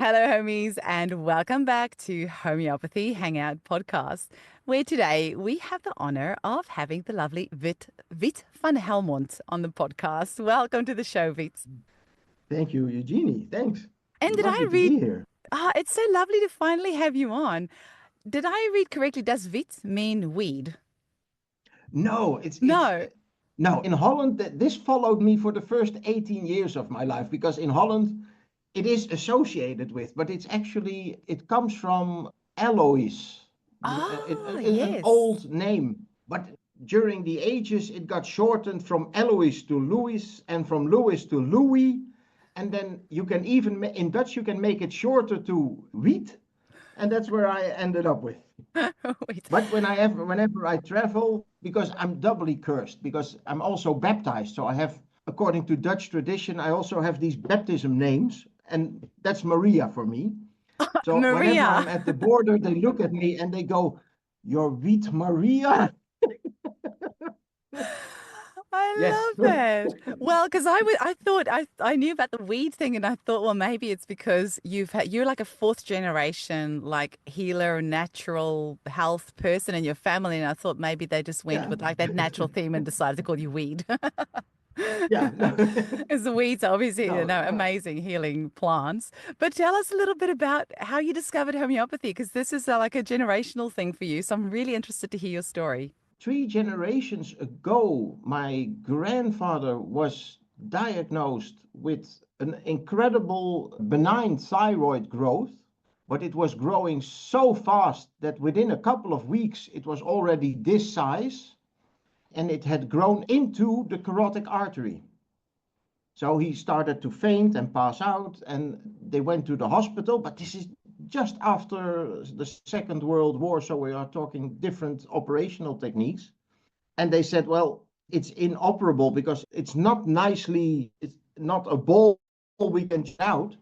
Hello, homies, and welcome back to Homeopathy Hangout Podcast, where today we have the honor of having the lovely Wiet van Helmond on the podcast. Welcome to the show, Wiet. Thank you, Eugenie. Thanks. And did I Lovely to read? be here. It's so lovely to finally have you on. Did I read correctly? Does Wiet mean weed? No, it's No. no. In Holland, this followed me for the first 18 years of my life because in Holland it is associated with, but it comes from Alois, Oh, an yes. old name. But during the ages, it got shortened from Alois to Louis, and from Louis to Louis, and then you can even in Dutch you can make it shorter to Wiet, and that's where I ended up with. Wait. But whenever I travel, because I'm doubly cursed, because I'm also baptized, so I have, according to Dutch tradition, I also have these baptism names, and that's Maria for me. So whenever Maria. I'm at the border, they look at me and they go, "You're Wiet Maria?" I Yes. love it. Well, because I thought I knew about the weed thing, and I thought, well, maybe it's because you're like a fourth generation like healer, natural health person in your family, and I thought maybe they just went Yeah. with like that natural theme and decided to call you weed. Yeah. No. As the weeds are obviously, No. amazing healing plants. But tell us a little bit about how you discovered homeopathy, because this is like a generational thing for you. So I'm really interested to hear your story. 3 generations ago, my grandfather was diagnosed with an incredible benign thyroid growth, but it was growing so fast that within a couple of weeks it was already this size and it had grown into the carotid artery. So he started to faint and pass out, and they went to the hospital. But this is just after the Second World War, so we are talking different operational techniques. And they said, well, it's inoperable because it's not a ball we can jet out.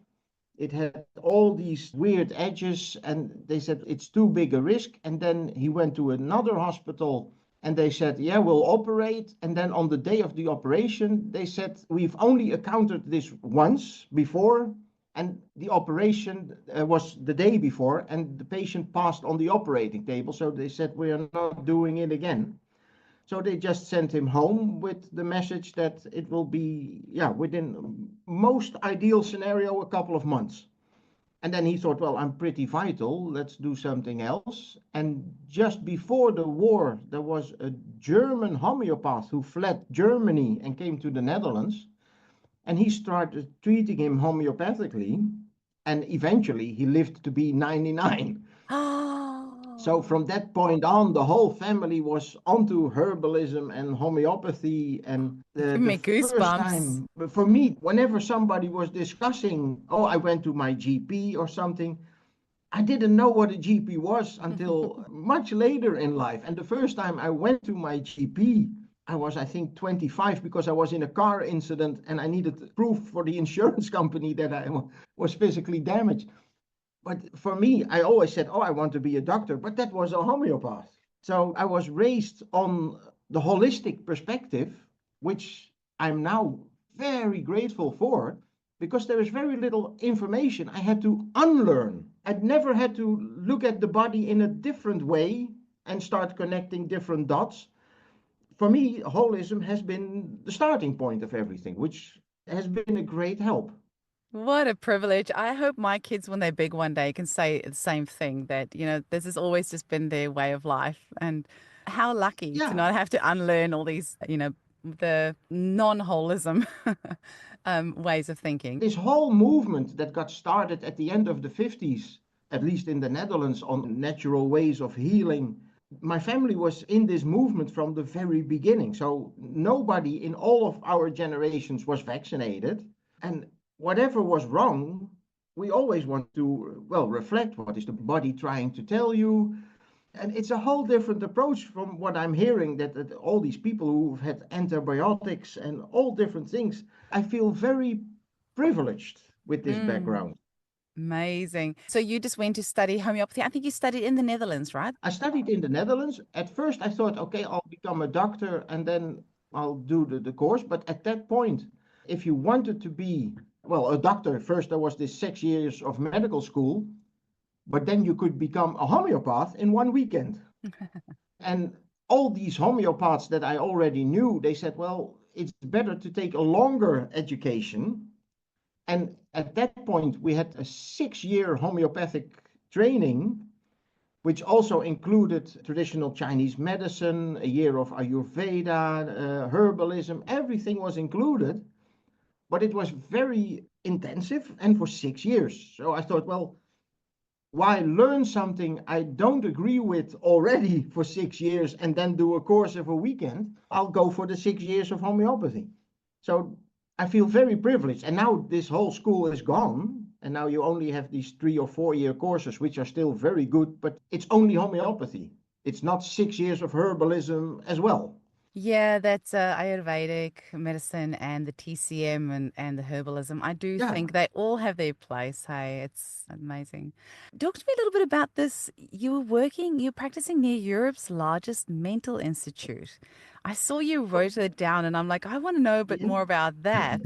It had all these weird edges, and they said it's too big a risk. And then he went to another hospital and they said, yeah, we'll operate. And then on the day of the operation, they said, we've only encountered this once before. And the operation was the day before, and the patient passed on the operating table. So they said, we are not doing it again. So they just sent him home with the message that it will be, yeah, within most ideal scenario, a couple of months. And then he thought, well, I'm pretty vital. Let's do something else. And just before the war, there was a German homeopath who fled Germany and came to the Netherlands. And he started treating him homeopathically. And eventually he lived to be 99. So Oh. from that point on, the whole family was onto herbalism and homeopathy. And You're giving the me first goosebumps. time, for me, whenever somebody was discussing, oh, I went to my GP or something, I didn't know what a GP was until much later in life. And the first time I went to my GP, I was, I think, 25 because I was in a car incident and I needed proof for the insurance company that I was physically damaged. But for me, I always said, oh, I want to be a doctor, but that was a homeopath. So I was raised on the holistic perspective, which I'm now very grateful for, because there is very little information I had to unlearn. I'd never had to look at the body in a different way and start connecting different dots. For me, holism has been the starting point of everything, which has been a great help. What a privilege. I hope my kids, when they're big one day, can say the same thing that, this has always just been their way of life. And how lucky to Yeah, not have to unlearn all these, the non-holism ways of thinking. this whole movement that got started at the end of the 50s, at least in the Netherlands, on natural ways of healing. My family was in this movement from the very beginning. So nobody in all of our generations was vaccinated. And whatever was wrong, we always want to, well, reflect what is the body trying to tell you. And it's a whole different approach from what I'm hearing that all these people who've had antibiotics and all different things. I feel very privileged with this Mm, background. amazing. So you just went to study homeopathy. I think you studied in the Netherlands, right? I studied in the Netherlands. At first, I thought, okay, I'll become a doctor and then I'll do the course. But at that point, if you wanted to be well, a doctor. First, there was this 6 years of medical school, but then you could become a homeopath in one weekend. And all these homeopaths that I already knew, they said, well, it's better to take a longer education. And at that point, we had a 6 year homeopathic training, which also included traditional Chinese medicine, a year of Ayurveda, herbalism, everything was included. But it was very intensive and for 6 years. So I thought, well, why learn something I don't agree with already for 6 years and then do a course of a weekend? I'll go for the 6 years of homeopathy. So I feel very privileged. And now this whole school is gone. And now you only have these 3 or 4 year courses, which are still very good, but it's only homeopathy. It's not 6 years of herbalism as well. Yeah, that's Ayurvedic medicine and the TCM and the herbalism. I do Yeah. think they all have their place. Hey, it's amazing. Talk to me a little bit about this. You're practicing near Europe's largest mental institute. I saw you wrote it down and I'm like, I want to know a bit Yeah. more about that.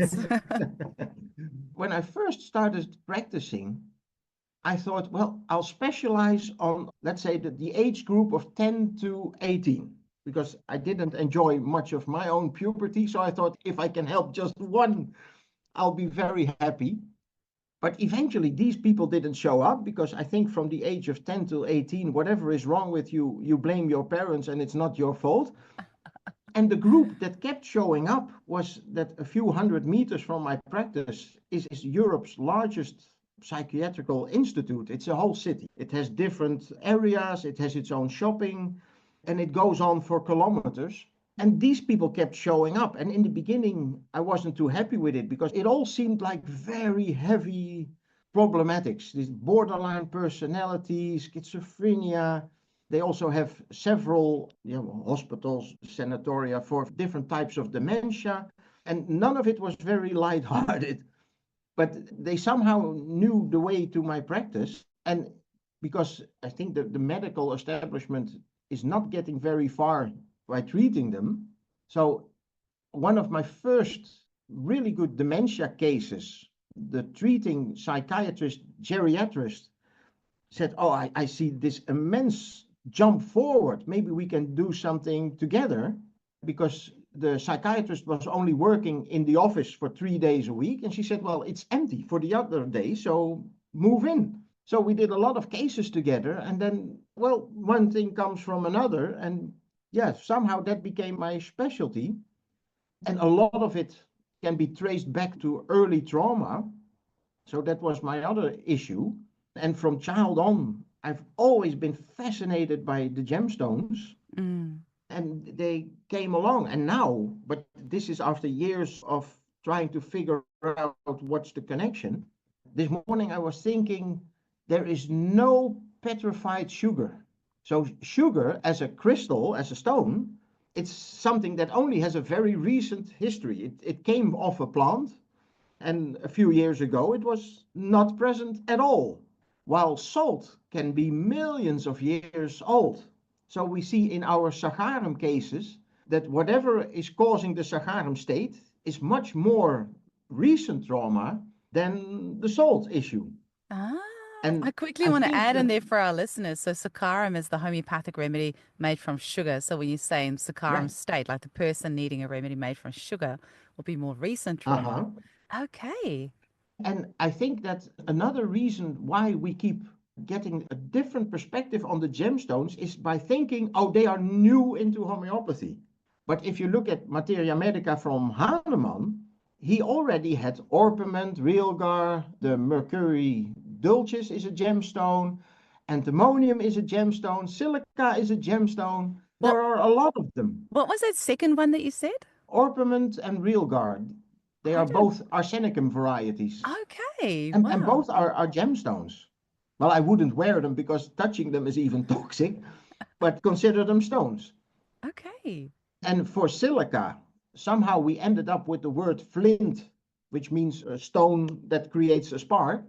When I first started practicing, I thought, well, I'll specialize on, let's say, the age group of 10 to 18, because I didn't enjoy much of my own puberty. So I thought if I can help just one, I'll be very happy. But eventually, these people didn't show up because I think from the age of 10 to 18, whatever is wrong with you, you blame your parents and it's not your fault. And the group that kept showing up was that a few hundred meters from my practice is Europe's largest psychiatrical institute. It's a whole city. It has different areas, it has its own shopping, and it goes on for kilometers. And these people kept showing up. And in the beginning, I wasn't too happy with it because it all seemed like very heavy problematics, these borderline personality, schizophrenia. They also have several hospitals, sanatoria for different types of dementia. And none of it was very lighthearted. But they somehow knew the way to my practice. And because I think that the medical establishment is not getting very far by treating them. So one of my first really good dementia cases, the treating psychiatrist, geriatrist, said, oh, I see this immense jump forward. Maybe we can do something together, because the psychiatrist was only working in the office for 3 days a week. And she said, well, it's empty for the other day, so move in. So we did a lot of cases together. And then, well, one thing comes from another. And yeah, somehow that became my specialty. And a lot of it can be traced back to early trauma. So that was my other issue. And from child on, I've always been fascinated by the gemstones. Mm. And they came along. And now, but this is after years of trying to figure out what's the connection. This morning I was thinking there is no petrified sugar. So sugar as a crystal, as a stone, it's something that only has a very recent history. It came off a plant, and a few years ago it was not present at all. While salt can be millions of years old. So we see in our Sagarum cases that whatever is causing the Sagarum state is much more recent trauma than the salt issue. Ah, I And quickly I want to think add in that, there for our listeners. So saccharum is the homeopathic remedy made from sugar. So when you say in yeah, saccharum state, like the person needing a remedy made from sugar will be more recent trauma. uh-huh. Okay. And I think that another reason why we keep getting a different perspective on the gemstones is by thinking, oh, they are new into homeopathy. But if you look at Materia Medica from Hahnemann, he already had orpiment, realgar, the mercury dulcis is a gemstone, antimonium is a gemstone, silica is a gemstone. What There are a lot of them. what was that second one that you said? Orpiment and realgar, they I are don't. both arsenicum varieties. Okay. And Wow. both are gemstones. Well, I wouldn't wear them because touching them is even toxic, but consider them stones. Okay. And for silica, somehow we ended up with the word flint, which means a stone that creates a spark.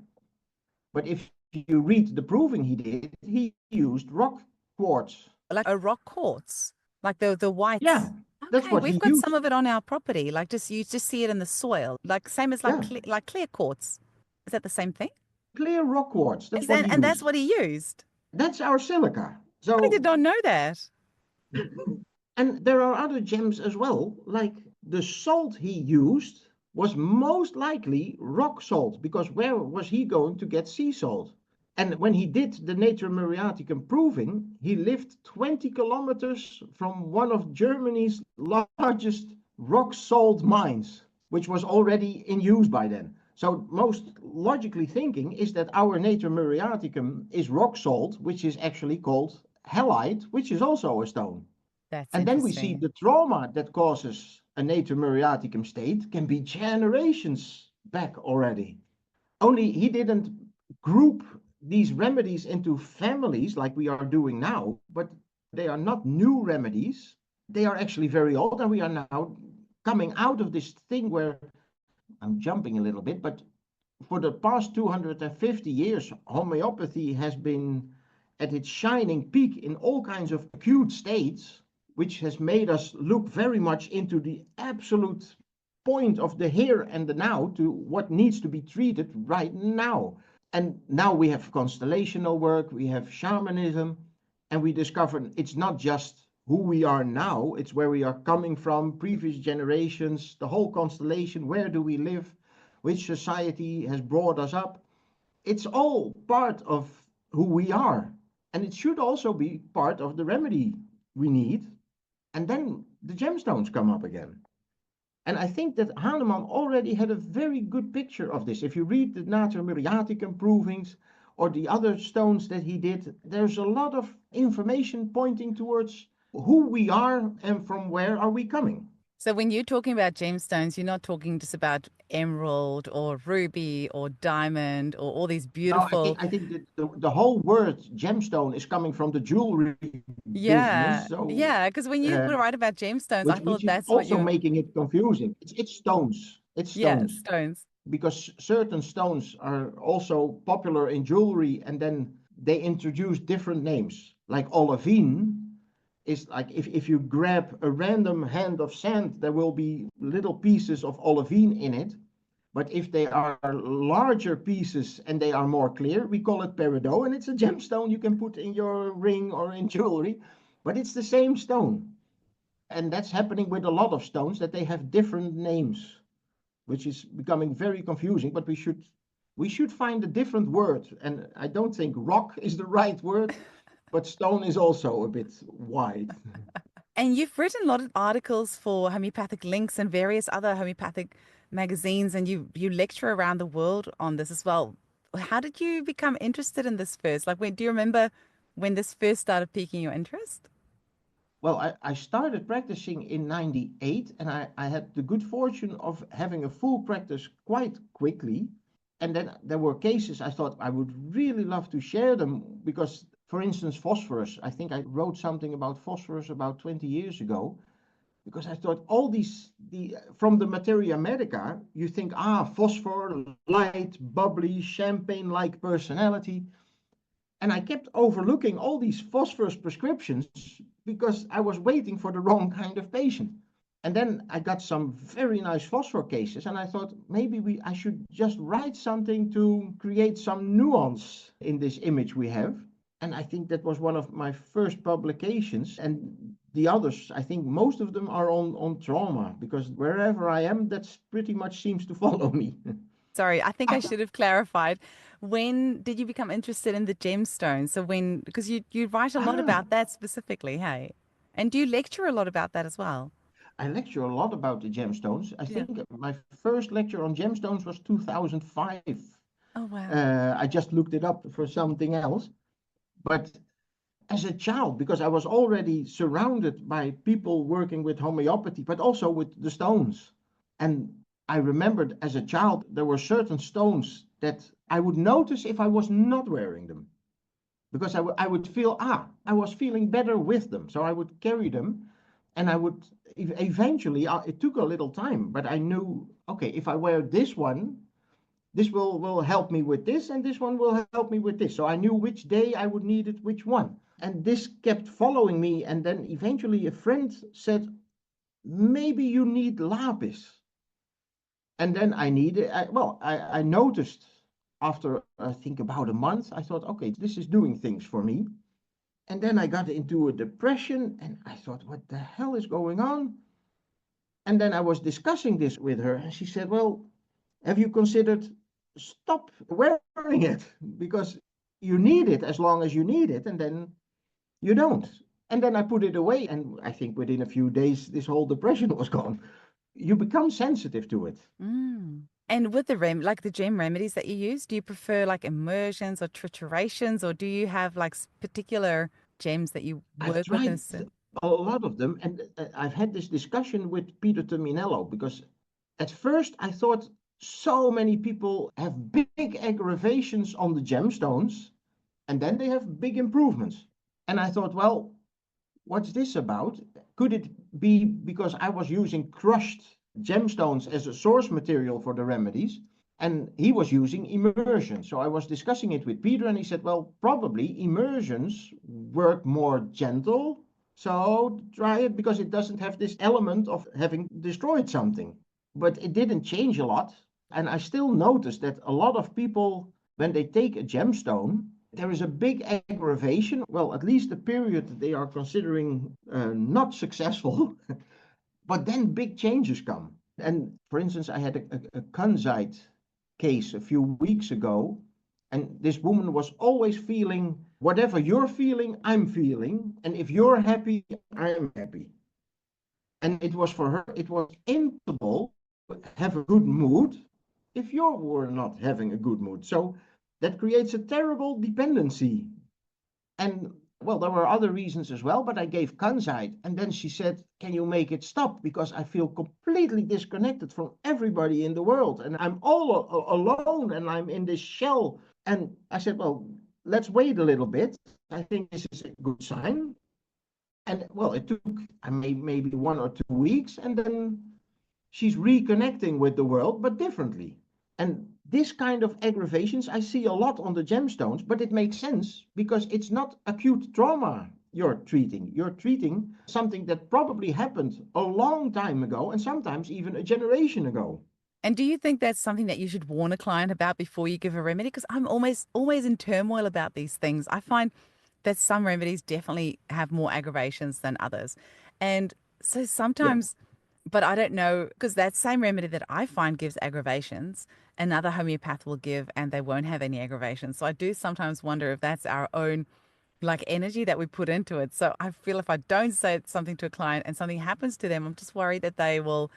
But if you read the proving he did, he used rock quartz. Like a rock quartz, like the white. Yeah, That's Okay, what we've he got some used. of it on our property. Like just you just see it in the soil, like same as Yeah, like clear quartz. Is that the same thing? clear rock quartz. That's Is what that he and that's used. what he used? That's our silica. I did So, not know that. and there are other gems as well, like the salt he used was most likely rock salt, because where was he going to get sea salt? And when he did the Nature Mariaticum proving, he lived 20 kilometers from one of Germany's largest rock salt mines, which was already in use by then. So most logically thinking is that our Nature Mariaticum is rock salt, which is actually called halite, which is also a stone. That's And then we see interesting. the trauma that causes a Nature Mariaticum state can be generations back already. Only he didn't group these remedies into families like we are doing now, but they are not new remedies. They are actually very old, and we are now coming out of this thing where I'm jumping a little bit, but for the past 250 years, homeopathy has been at its shining peak in all kinds of acute states, which has made us look very much into the absolute point of the here and the now to what needs to be treated right now. And now we have constellational work, we have shamanism, and we discover it's not just who we are now, it's where we are coming from, previous generations, the whole constellation, where do we live, which society has brought us up. It's all part of who we are. And it should also be part of the remedy we need. And then the gemstones come up again. And I think that Hahnemann already had a very good picture of this. If you read the Nature Mariaticum provings or the other stones that he did, there's a lot of information pointing towards who we are and from where are we coming. So when you're talking about gemstones, you're not talking just about emerald or ruby or diamond or all these No, beautiful. I think that the whole word gemstone is coming from the jewelry business. Yeah, So, yeah. Because when you uh, were right about gemstones, I which thought is that's what also you. making it confusing. It's stones. It's Yeah, stones stones. because certain stones are also popular in jewelry, and then they introduce different names. Like olivine is like if you grab a random hand of sand, there will be little pieces of olivine in it. But if they are larger pieces and they are more clear, we call it peridot, and it's a gemstone you can put in your ring or in jewelry. But it's the same stone. And that's happening with a lot of stones, that they have different names, which is becoming very confusing. But we should find a different word. And I don't think rock is the right word, but stone is also a bit wide. And you've written a lot of articles for homeopathic links and various other homeopathic magazines, and you lecture around the world on this as well. How did you become interested in this first? Like, when do you remember when this first started piquing your interest? Well, I started practicing in 98, and I had the good fortune of having a full practice quite quickly. And then there were cases I thought I would really love to share them because, for instance, phosphorus. I think I wrote something about phosphorus about 20 years ago because I thought all these, from the materia medica, you think, phosphor, light, bubbly, champagne-like personality. And I kept overlooking all these phosphorus prescriptions because I was waiting for the wrong kind of patient. And then I got some very nice phosphor cases, and I thought maybe I should just write something to create some nuance in this image we have. And I think that was one of my first publications. And the others, I think most of them are on trauma, because wherever I am, that's pretty much seems to follow me. Sorry, I think I should have clarified. When did you become interested in the gemstones? So when, because you write a lot ah, about that specifically, hey? And do you lecture a lot about that as well? I lecture a lot about the gemstones. I Yeah. think my first lecture on gemstones was 2005. Oh, wow. I just looked it up for something else. But as a child, because I was already surrounded by people working with homeopathy, but also with the stones. And I remembered as a child, there were certain stones that I would notice if I was not wearing them. Because I would feel, I was feeling better with them. So I would carry them, and I would eventually, it took a little time, but I knew, okay, if I wear this one, this will help me with this, and this one will help me with this. So I knew which day I would need it, which one. And this kept following me. And then eventually a friend said, maybe you need lapis. And then I needed, I noticed after I think about a month, I thought, okay, this is doing things for me. And then I got into a depression and I thought, what the hell is going on? And then I was discussing this with her and she said, well, have you considered stop wearing it? Because you need it as long as you need it and then you don't. And then I put it away and I think within a few days, this whole depression was gone. You become sensitive to it. Mm. And with the like the gem remedies that you use, do you prefer like immersions or triturations, or do you have like particular gems that you I've work with in a tried certain? a lot of them, and I've had this discussion with Peter Terminello because at first I thought so many people have big aggravations on the gemstones, and then they have big improvements. And I thought, well, what's this about? Could it be because I was using crushed gemstones as a source material for the remedies? And he was using immersion. So I was discussing it with Peter, and he said, well, probably immersions work more gentle. So try it because it doesn't have this element of having destroyed something. But it didn't change a lot. And I still noticed that a lot of people, when they take a gemstone, there is a big aggravation. Well, at least the period they are considering not successful, but then big changes come. And for instance, I had a Kunzite case a few weeks ago, and this woman was always feeling whatever you're feeling, I'm feeling. And if you're happy, I'm happy. And it was for her, it was impossible to have a good mood if you were not having a good mood. So that creates a terrible dependency. And well, there were other reasons as well, but I gave Kansite. And then she said, can you make it stop? Because I feel completely disconnected from everybody in the world. And I'm all alone and I'm in this shell. And I said, well, let's wait a little bit. I think this is a good sign. And well, it took maybe 1 or 2 weeks. And then she's reconnecting with the world, but differently. And this kind of aggravations I see a lot on the gemstones, but it makes sense because it's not acute trauma you're treating. You're treating something that probably happened a long time ago and sometimes even a generation ago. And do you think that's something that you should warn a client about before you give a remedy? Because I'm always in turmoil about these things. I find that some remedies definitely have more aggravations than others. And so Yeah. sometimes, but I don't know, because that same remedy that I find gives aggravations, another homeopath will give and they won't have any aggravations. So I do sometimes wonder if that's our own like energy that we put into it. So I feel if I don't say something to a client and something happens to them, I'm just worried that they will,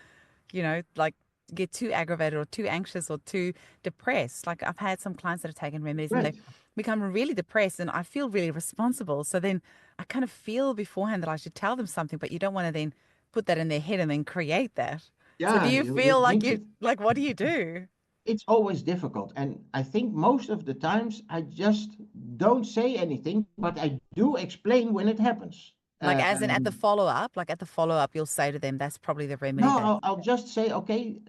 like get too aggravated or too anxious or too depressed. Like I've had some clients that have taken remedies and Right. they've become really depressed and I feel really responsible. So then I kind of feel beforehand that I should tell them something, but you don't want to then put that in their head and then create that. So do Yeah, you you feel like jinx you it. like what do you do? It's always difficult. And I think most of the times I just don't say anything, but I do explain when it happens. Like as in at the Um, follow up, like at the follow up, you'll say to them, that's probably the remedy No, that. I'll just say, okay,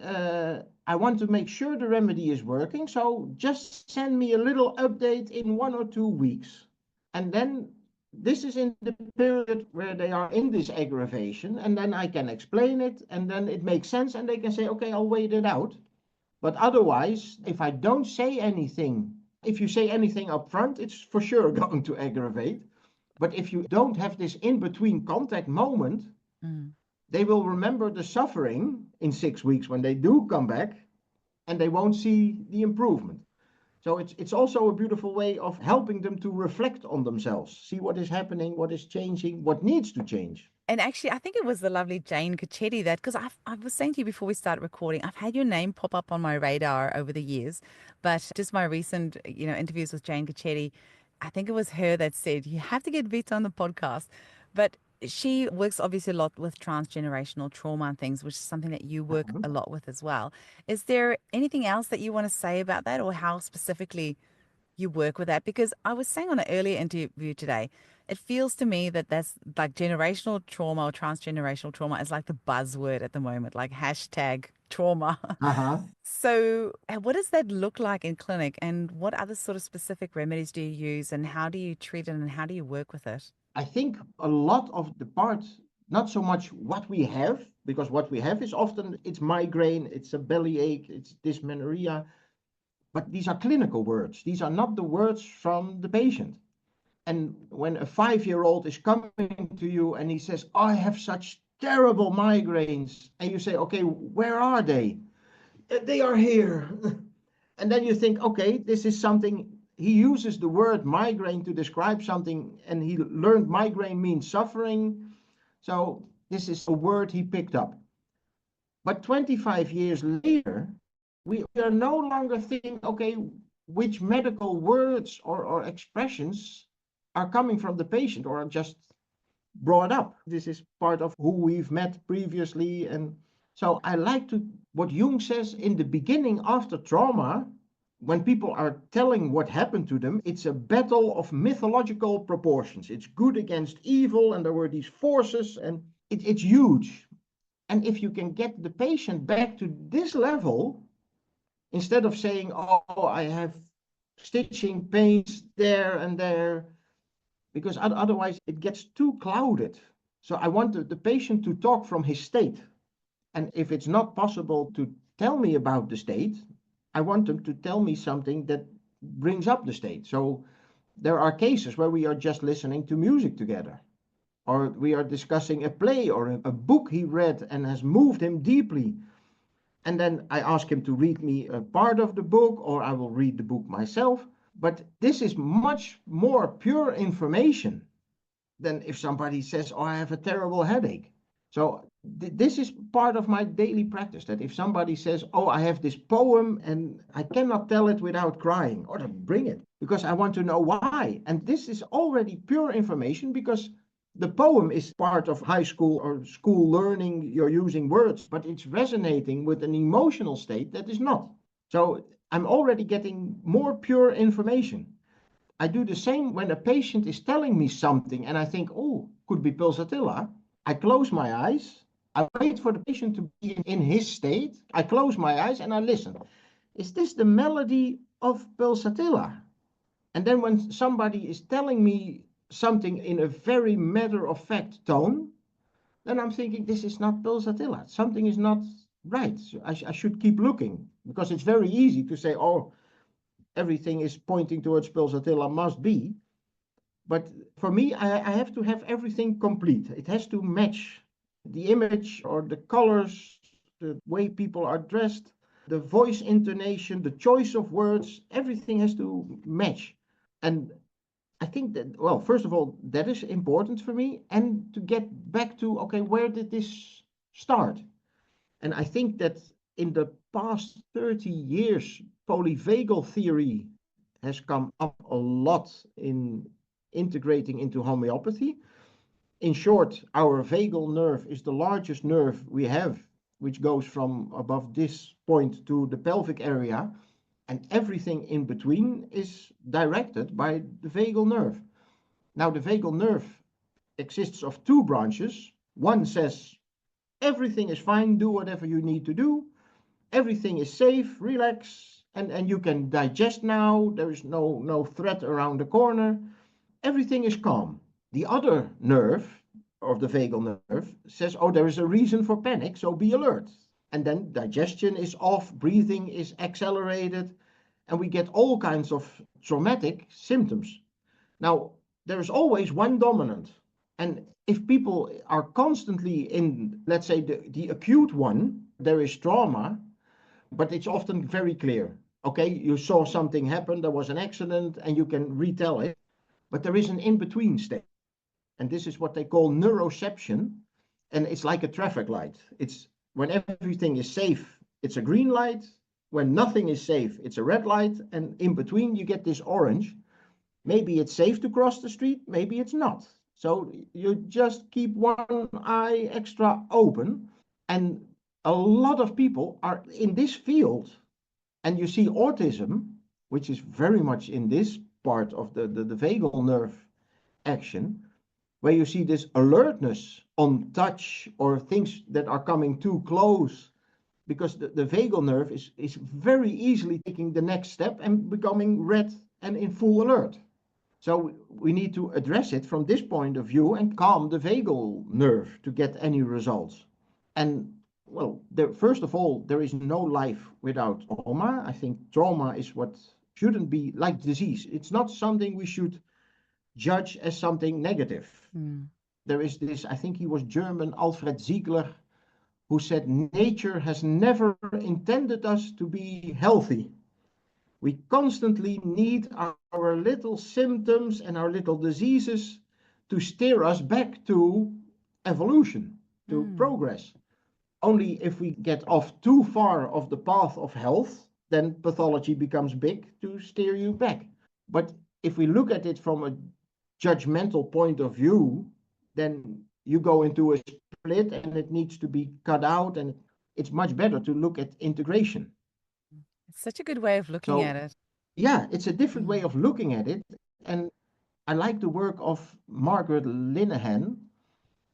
I want to make sure the remedy is working. So just send me a little update in 1 or 2 weeks. And then this is in the period where they are in this aggravation. And then I can explain it. And then it makes sense. And they can say, okay, I'll wait it out. But otherwise, if I don't say anything, if you say anything up front, it's for sure going to aggravate. But if you don't have this in between contact moment, Mm. they will remember the suffering in 6 weeks when they do come back and they won't see the improvement. So it's also a beautiful way of helping them to reflect on themselves, see what is happening, what is changing, what needs to change. And actually, I think it was the lovely Jane Cacchetti that, because I was saying to you before we started recording, I've had your name pop up on my radar over the years, but just my recent, interviews with Jane Cacchetti, I think it was her that said, you have to get Vita on the podcast. But she works obviously a lot with transgenerational trauma and things, which is something that you work Uh-huh. a lot with as well. Is there anything else that you want to say about that or how specifically you work with that? Because I was saying on an earlier interview today, it feels to me that that's like generational trauma or transgenerational trauma is like the buzzword at the moment, like hashtag trauma. Uh-huh. So, what does that look like in clinic, and what other sort of specific remedies do you use, and how do you treat it, and how do you work with it? I think a lot of the part, not so much what we have, because what we have is often it's migraine, it's a bellyache, it's dysmenorrhea, but these are clinical words. These are not the words from the patient. And when a 5-year-old is coming to you and he says, I have such terrible migraines, and you say, okay, where are they? They are here. And then you think, okay, this is something, he uses the word migraine to describe something, and he learned migraine means suffering. So this is a word he picked up. But 25 years later, we are no longer thinking, okay, which medical words or expressions are coming from the patient or are just brought up. This is part of who we've met previously. And so I like to, what Jung says in the beginning after trauma, when people are telling what happened to them, it's a battle of mythological proportions. It's good against evil, and there were these forces, and it's huge. And if you can get the patient back to this level, instead of saying, oh, I have stitching pains there and there, because otherwise it gets too clouded. So I want the patient to talk from his state. And if it's not possible to tell me about the state, I want them to tell me something that brings up the state. So there are cases where we are just listening to music together, or we are discussing a play or a book he read and has moved him deeply. And then I ask him to read me a part of the book, or I will read the book myself. But this is much more pure information than if somebody says, oh, I have a terrible headache. So this is part of my daily practice, that if somebody says, oh, I have this poem and I cannot tell it without crying, or bring it, because I want to know why. And this is already pure information, because the poem is part of high school or school learning. You're using words, but it's resonating with an emotional state that is not. So I'm already getting more pure information. I do the same when a patient is telling me something and I think, oh, could be pulsatilla. I close my eyes. I wait for the patient to be in his state. I close my eyes and I listen. Is this the melody of pulsatilla? And then when somebody is telling me something in a very matter-of-fact tone, then I'm thinking, this is not pulsatilla. Something is not right. I should keep looking, because it's very easy to say, oh, everything is pointing towards pulsatilla, must be. But for me, I have to have everything complete. It has to match the image or the colors, the way people are dressed, the voice intonation, the choice of words, everything has to match. And I think that, well, first of all, that is important for me. And to get back to, okay, where did this start? And I think that in the past 30 years, polyvagal theory has come up a lot in integrating into homeopathy. In short, our vagal nerve is the largest nerve we have, which goes from above this point to the pelvic area, and everything in between is directed by the vagal nerve. Now, the vagal nerve exists of two branches. One says, everything is fine, do whatever you need to do. Everything is safe, relax, and you can digest now. There is no threat around the corner. Everything is calm. The other nerve, of the vagal nerve, says, oh, there is a reason for panic, so be alert. And then digestion is off, breathing is accelerated, and we get all kinds of traumatic symptoms. Now, there is always one dominant. And if people are constantly in, let's say, the acute one, there is trauma, but it's often very clear. Okay, you saw something happen, there was an accident, and you can retell it. But there is an in-between state. And this is what they call neuroception. And it's like a traffic light. It's when everything is safe, it's a green light. When nothing is safe, it's a red light. And in between, you get this orange. Maybe it's safe to cross the street, maybe it's not. So you just keep one eye extra open. And a lot of people are in this field. And you see autism, which is very much in this part of the vagal nerve action, where you see this alertness on touch or things that are coming too close, because the vagal nerve is very easily taking the next step and becoming red and in full alert. So we need to address it from this point of view and calm the vagal nerve to get any results. And well, first of all, there is no life without trauma. I think trauma is what shouldn't be like disease. It's not something we should judge as something negative. Mm. There is this, I think he was German, Alfred Ziegler, who said, nature has never intended us to be healthy. We constantly need our little symptoms and our little diseases to steer us back to evolution, to progress. Only if we get off too far of the path of health, then pathology becomes big to steer you back. But if we look at it from a judgmental point of view, then you go into a split and it needs to be cut out, and it's much better to look at integration. It's such a good way of looking at So it. yeah, it's a different way Mm. of looking at it. And I like the work of Margaret Linehan,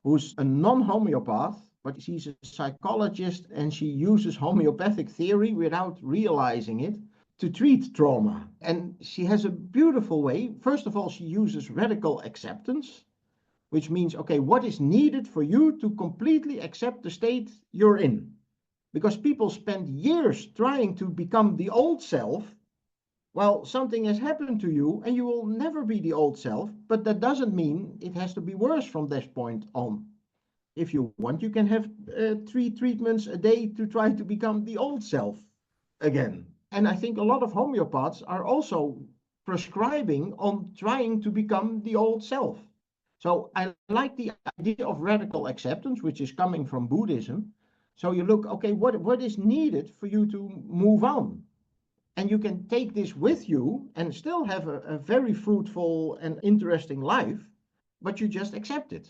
who's a non-homeopath, but she's a psychologist and she uses homeopathic theory without realizing it to treat trauma. And she has a beautiful way. First of all, she uses radical acceptance, which means, okay, what is needed for you to completely accept the state you're in? Because people spend years trying to become the old self. Well, something has happened to you and you will never be the old self, but that doesn't mean it has to be worse from this point on. If you want, you can have 3 treatments a day to try to become the old self again. And I think a lot of homeopaths are also prescribing on trying to become the old self. So I like the idea of radical acceptance, which is coming from Buddhism. So you look, okay, what is needed for you to move on? And you can take this with you and still have a very fruitful and interesting life, but you just accept it.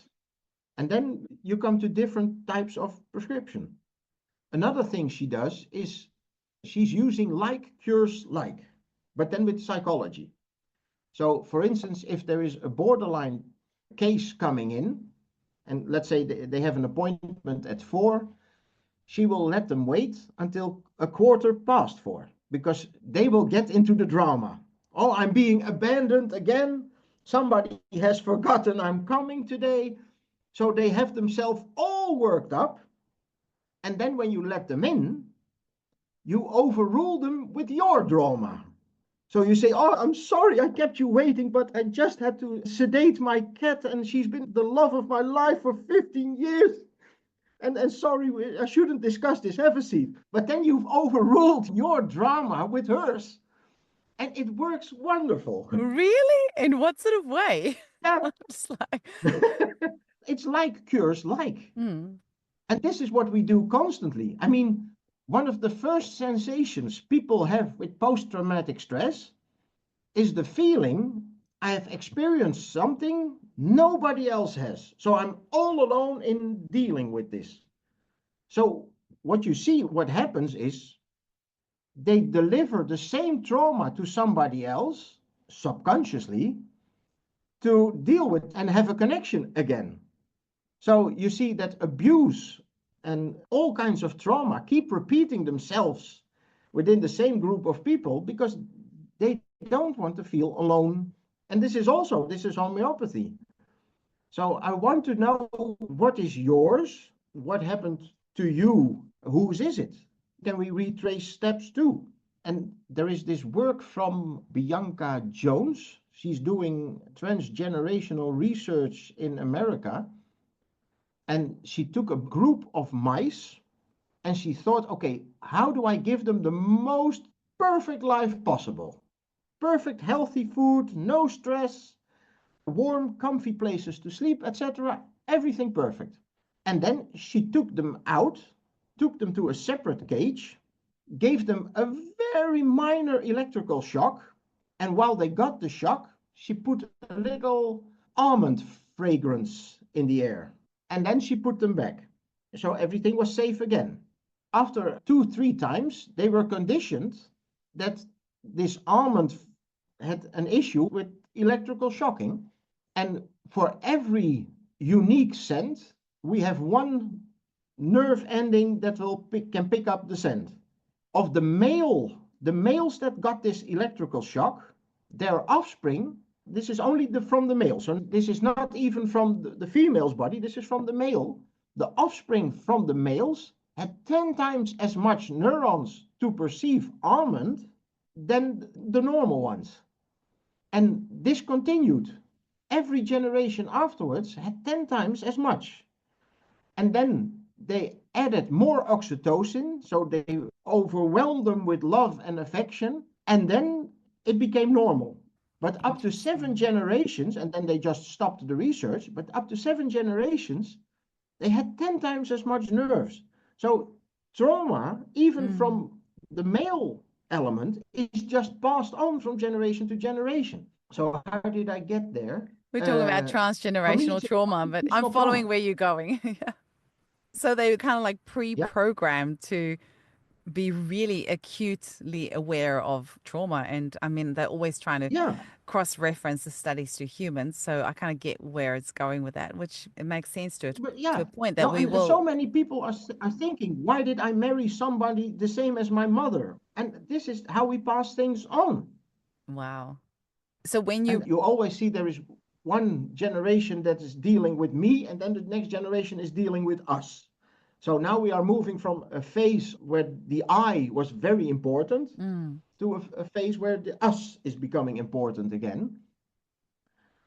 And then you come to different types of prescription. Another thing she does is she's using like cures like, but then with psychology. So, for instance, if there is a borderline case coming in, and let's say they have an appointment at 4, she will let them wait until a quarter past 4, because they will get into the drama. Oh, I'm being abandoned again. Somebody has forgotten I'm coming today. So they have themselves all worked up. And then when you let them in, you overrule them with your drama. So you say, oh, I'm sorry I kept you waiting, but I just had to sedate my cat and she's been the love of my life for 15 years. And sorry, I shouldn't discuss this. Have a seat. But then you've overruled your drama with hers. And it works wonderful. Really? In what sort of way? Yeah. I'm just like, It's like cures like. mm. And this is what we do constantly. I mean, one of the first sensations people have with post-traumatic stress is the feeling I have experienced something nobody else has. So I'm all alone in dealing with this. So what you see, what happens is they deliver the same trauma to somebody else subconsciously to deal with and have a connection again. So you see that abuse and all kinds of trauma keep repeating themselves within the same group of people because they don't want to feel alone. And this is homeopathy. So I want to know, what is yours? What happened to you? Whose is it? Can we retrace steps too? And there is this work from Bianca Jones. She's doing transgenerational research in America. And she took a group of mice and she thought, okay, how do I give them the most perfect life possible? Perfect healthy food, no stress, warm, comfy places to sleep, etc. Everything perfect. And then she took them out, took them to a separate cage, gave them a very minor electrical shock. And while they got the shock, she put a little almond fragrance in the air. And then she put them back. So everything was safe again. After 2-3 times, they were conditioned that this almond had an issue with electrical shocking. And for every unique scent, we have one nerve ending that can pick up the scent. Of the males that got this electrical shock, their offspring, this is only from the male. So this is not even from the female's body, this is from the male. The offspring from the males had 10 times as much neurons to perceive almond than the normal ones. And this continued. Every generation afterwards had 10 times as much. And then they added more oxytocin, so they overwhelmed them with love and affection, and then it became normal. But up to 7 Interesting. generations, and then they just stopped the research, but up to 7 generations, they had 10 times as much nerves. So trauma, even Mm. from the male element, is just passed on from generation to generation. So how did I get there? We're talking about For me, transgenerational it's trauma, but I'm emotional following trauma. where you're going. Yeah. So they were kind of like Yeah, pre-programmed to be really acutely aware of trauma. And I mean, they're always trying to yeah. cross-reference the studies to humans. So I kind of get where it's going with that, which it makes sense But to yeah, a point that no, we and so will. many people are thinking, why did I marry somebody the same as my mother? And this is how we pass things on. Wow. So when you And you always see there is one generation that is dealing with me, and then the next generation is dealing with us. So now we are moving from a phase where the I was very important mm, to a phase where the us is becoming important again.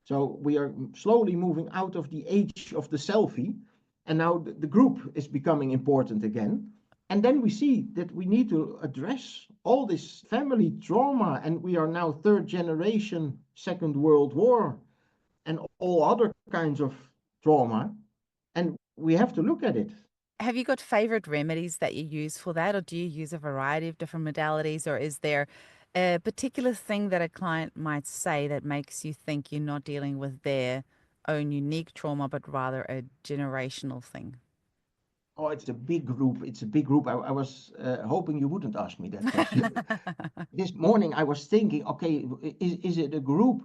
So we are slowly moving out of the age of the selfie, and now the group is becoming important again. And then we see that we need to address all this family trauma, and we are now third generation Second World War and all other kinds of trauma, and we have to look at it. have you got favorite remedies that you use for that, or do you use a variety of different modalities, or is there a particular thing that a client might say that makes you think you're not dealing with their own unique trauma, but rather a generational thing? Oh, it's a big group. It's a big group. I was hoping you wouldn't ask me that question. This morning I was thinking, okay, is it a group?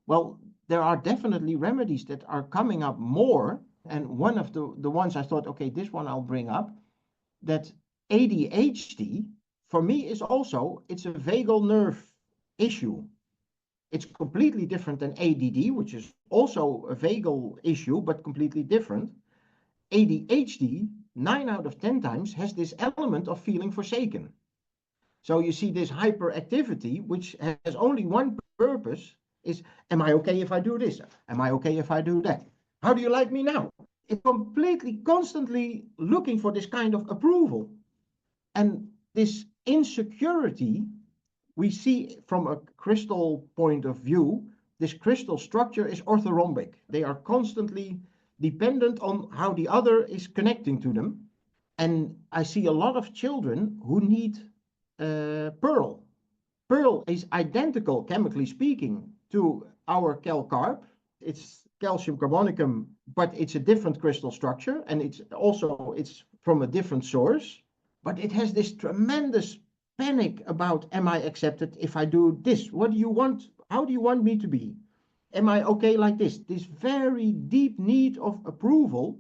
Well, there are definitely remedies that are coming up more. And one of the ones I thought, okay, this one I'll bring up, that ADHD for me is also, it's a vagal nerve issue. It's completely different than ADD, which is also a vagal issue, but completely different. ADHD, 9 out of 10 times, has this element of feeling forsaken. So you see this hyperactivity, which has only one purpose, is, am I okay if I do this? Am I okay if I do that? How do you like me now? It's completely, constantly looking for this kind of approval. And this insecurity, we see from a crystal point of view, this crystal structure is orthorhombic. They are constantly dependent on how the other is connecting to them. And I see a lot of children who need pearl. Pearl is identical, chemically speaking, to our calcarb. It's calcium carbonicum, but it's a different crystal structure, and it's from a different source. But it has this tremendous panic about, am I accepted if I do this? What do you want? How do you want me to be? Am I okay like this? This very deep need of approval,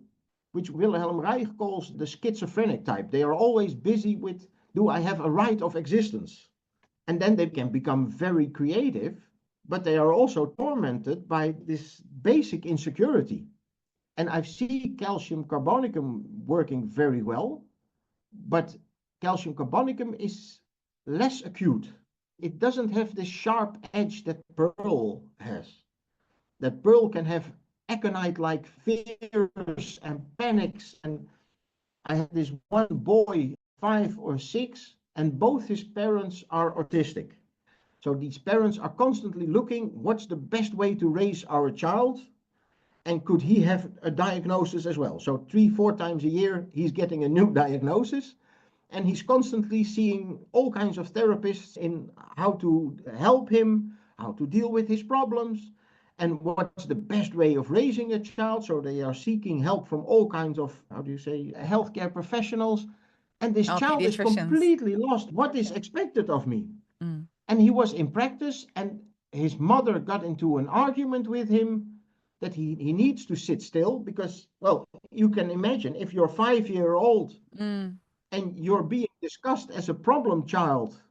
which Wilhelm Reich calls the schizophrenic type. They are always busy with, do I have a right of existence? And then they can become very creative, but they are also tormented by this basic insecurity. And I see calcium carbonicum working very well, but calcium carbonicum is less acute. It doesn't have this sharp edge that pearl has. That pearl can have aconite like fears and panics. And I had this one boy, 5 or 6, and both his parents are autistic. So these parents are constantly looking, what's the best way to raise our child? And could he have a diagnosis as well? So 3, 4 times a year, he's getting a new diagnosis. And he's constantly seeing all kinds of therapists in how to help him, how to deal with his problems, and what's the best way of raising a child. So they are seeking help from all kinds of, how do you say, healthcare professionals. And this Oh, child is pediatricians. completely lost. What is expected of me? Mm. And he was in practice, and his mother got into an argument with him that he needs to sit still because, well, you can imagine if you're 5 year old Mm. and you're being discussed as a problem child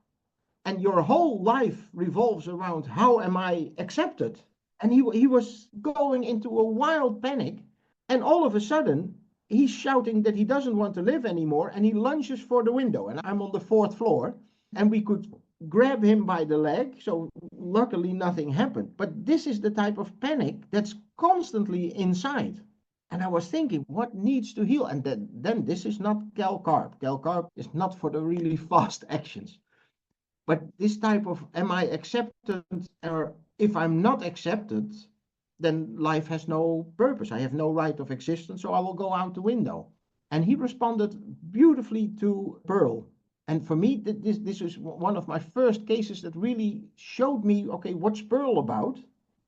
and your whole life revolves around how am I accepted? And he was going into a wild panic. And all of a sudden, he's shouting that he doesn't want to live anymore, and he lunges for the window, and I'm on the fourth floor, and we could grab him by the leg, so luckily nothing happened. But this is the type of panic that's constantly inside. And I was thinking, what needs to heal? And then this is not calcarb. Calcarb is not for the really fast actions. But this type of, am I accepted? Or if I'm not accepted, then life has no purpose. I have no right of existence, so I will go out the window. And he responded beautifully to Pearl. And for me, this is one of my first cases that really showed me, okay, what's Pearl about?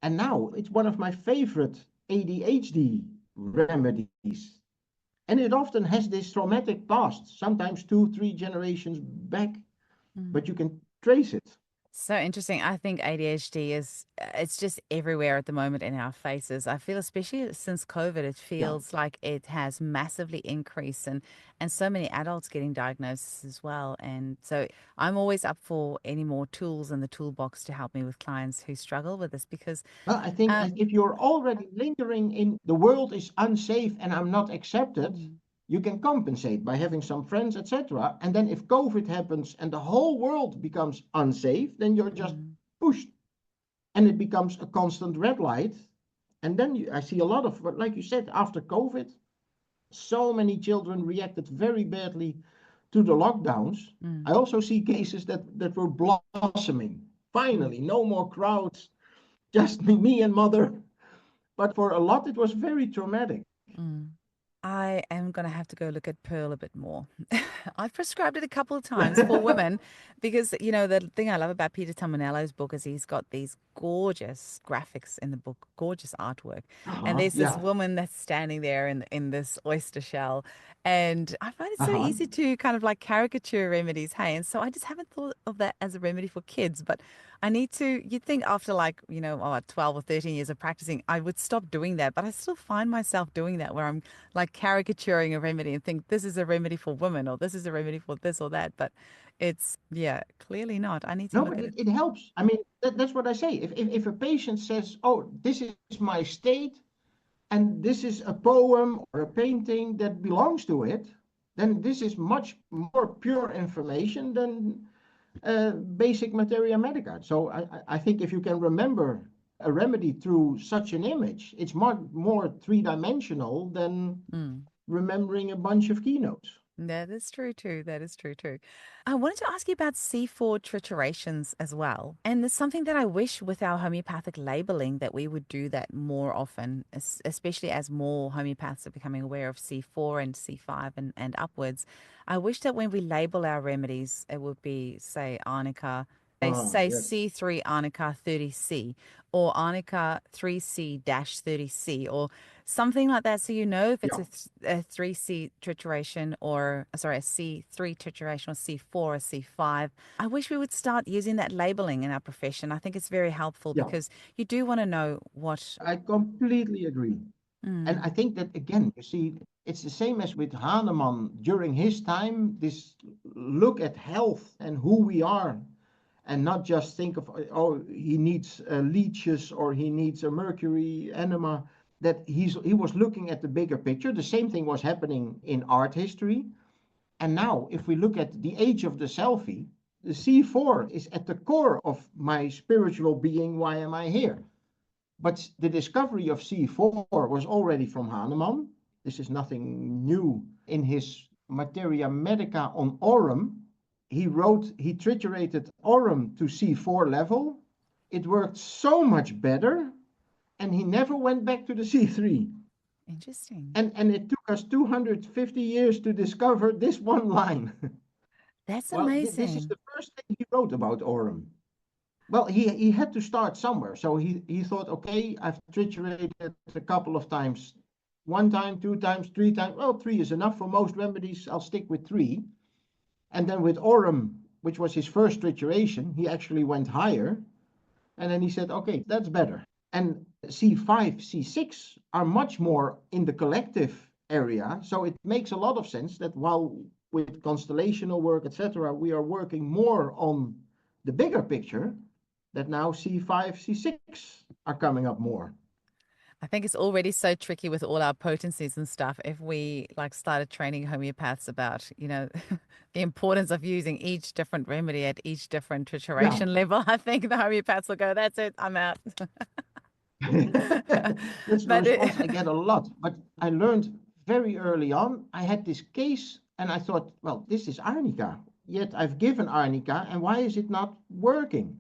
And now it's one of my favorite ADHD remedies. And it often has this traumatic past, sometimes 2, 3 generations back, Mm. but you can trace it. So interesting. I think ADHD is, it's just everywhere at the moment in our faces. I feel, especially since COVID, it Yeah. feels like it has massively increased, and so many adults getting diagnosis as well. And so I'm always up for any more tools in the toolbox to help me with clients who struggle with this because Well, I think um if you're already lingering in the world is unsafe and I'm not accepted, mm, you can compensate by having some friends, etc. And then if COVID happens and the whole world becomes unsafe, then you're just mm, pushed and it becomes a constant red light. And then I see a lot of, like you said, after COVID, so many children reacted very badly to the lockdowns. I mm, also see cases that were blossoming. mm, Finally, no more crowds, just me and mother. But for a lot, it was very traumatic. mm. I am going to have to go look at Pearl a bit more. I've prescribed it a couple of times for women because, the thing I love about Peter Tomanello's book is he's got these gorgeous graphics in the book, gorgeous artwork. And there's this Yeah. woman that's standing there in this oyster shell. And I find it so Uh-huh. easy to kind of like caricature remedies. Hey, and so I just haven't thought of that as a remedy for kids. But I need to, you'd think after like, 12 or 13 years of practicing, I would stop doing that. But I still find myself doing that where I'm like caricaturing a remedy and think this is a remedy for women or this is a remedy for this or that. But it's, yeah, clearly not. I need to No, look but at it. it helps. I mean, that's what I say. If a patient says, oh, this is my state, and this is a poem or a painting that belongs to it, then this is much more pure information than basic materia medica. So I think if you can remember a remedy through such an image, it's much more three-dimensional than Mm. remembering a bunch of keynotes. That is true too. That is true too. I wanted to ask you about C4 triturations as well. And there's something that I wish with our homeopathic labeling that we would do that more often, especially as more homeopaths are becoming aware of C4 and C5 and upwards. I wish that when we label our remedies, it would be, say, arnica, say Yes. C3 arnica 30C or arnica 3C-30C or something like that, so you know if it's Yeah. a 3C trituration or, sorry, a C3 trituration or C4 or C5. I wish we would start using that labeling in our profession. I think it's very helpful Yeah. because you do want to know what. I completely agree. And Mm, I think that, again, you see, it's the same as with Hahnemann during his time, this look at health and who we are, and not just think of, oh, he needs leeches or he needs a mercury enema, that he was looking at the bigger picture. The same thing was happening in art history. And now, if we look at the age of the selfie, the C4 is at the core of my spiritual being. Why am I here? But the discovery of C4 was already from Hahnemann. This is nothing new. In his Materia Medica on Aurum, he triturated Aurum to C4 level. It worked so much better, and he never went back to the C3. interesting. And it took us 250 years to discover this one line. That's Well, this is amazing. the first thing he wrote about Aurum. Well, he had to start somewhere. So he thought, okay, I've triturated a couple of times. One time, 2 times, 3 times. Well, three is enough for most remedies. I'll stick with three. And then with Aurum, which was his first trituration, he actually went higher. And then he said, okay, that's better. And C5, C6 are much more in the collective area. So it makes a lot of sense that while with constellational work, etc., we are working more on the bigger picture, that now C5, C6 are coming up more. I think it's already so tricky with all our potencies and stuff. If we like started training homeopaths about, the importance of using each different remedy at each different Yeah. trituration level, I think the homeopaths will go, that's it, I'm out. That's the But response I get a lot. But I learned very early on, I had this case and I thought, well, this is arnica. Yet I've given arnica, and why is it not working?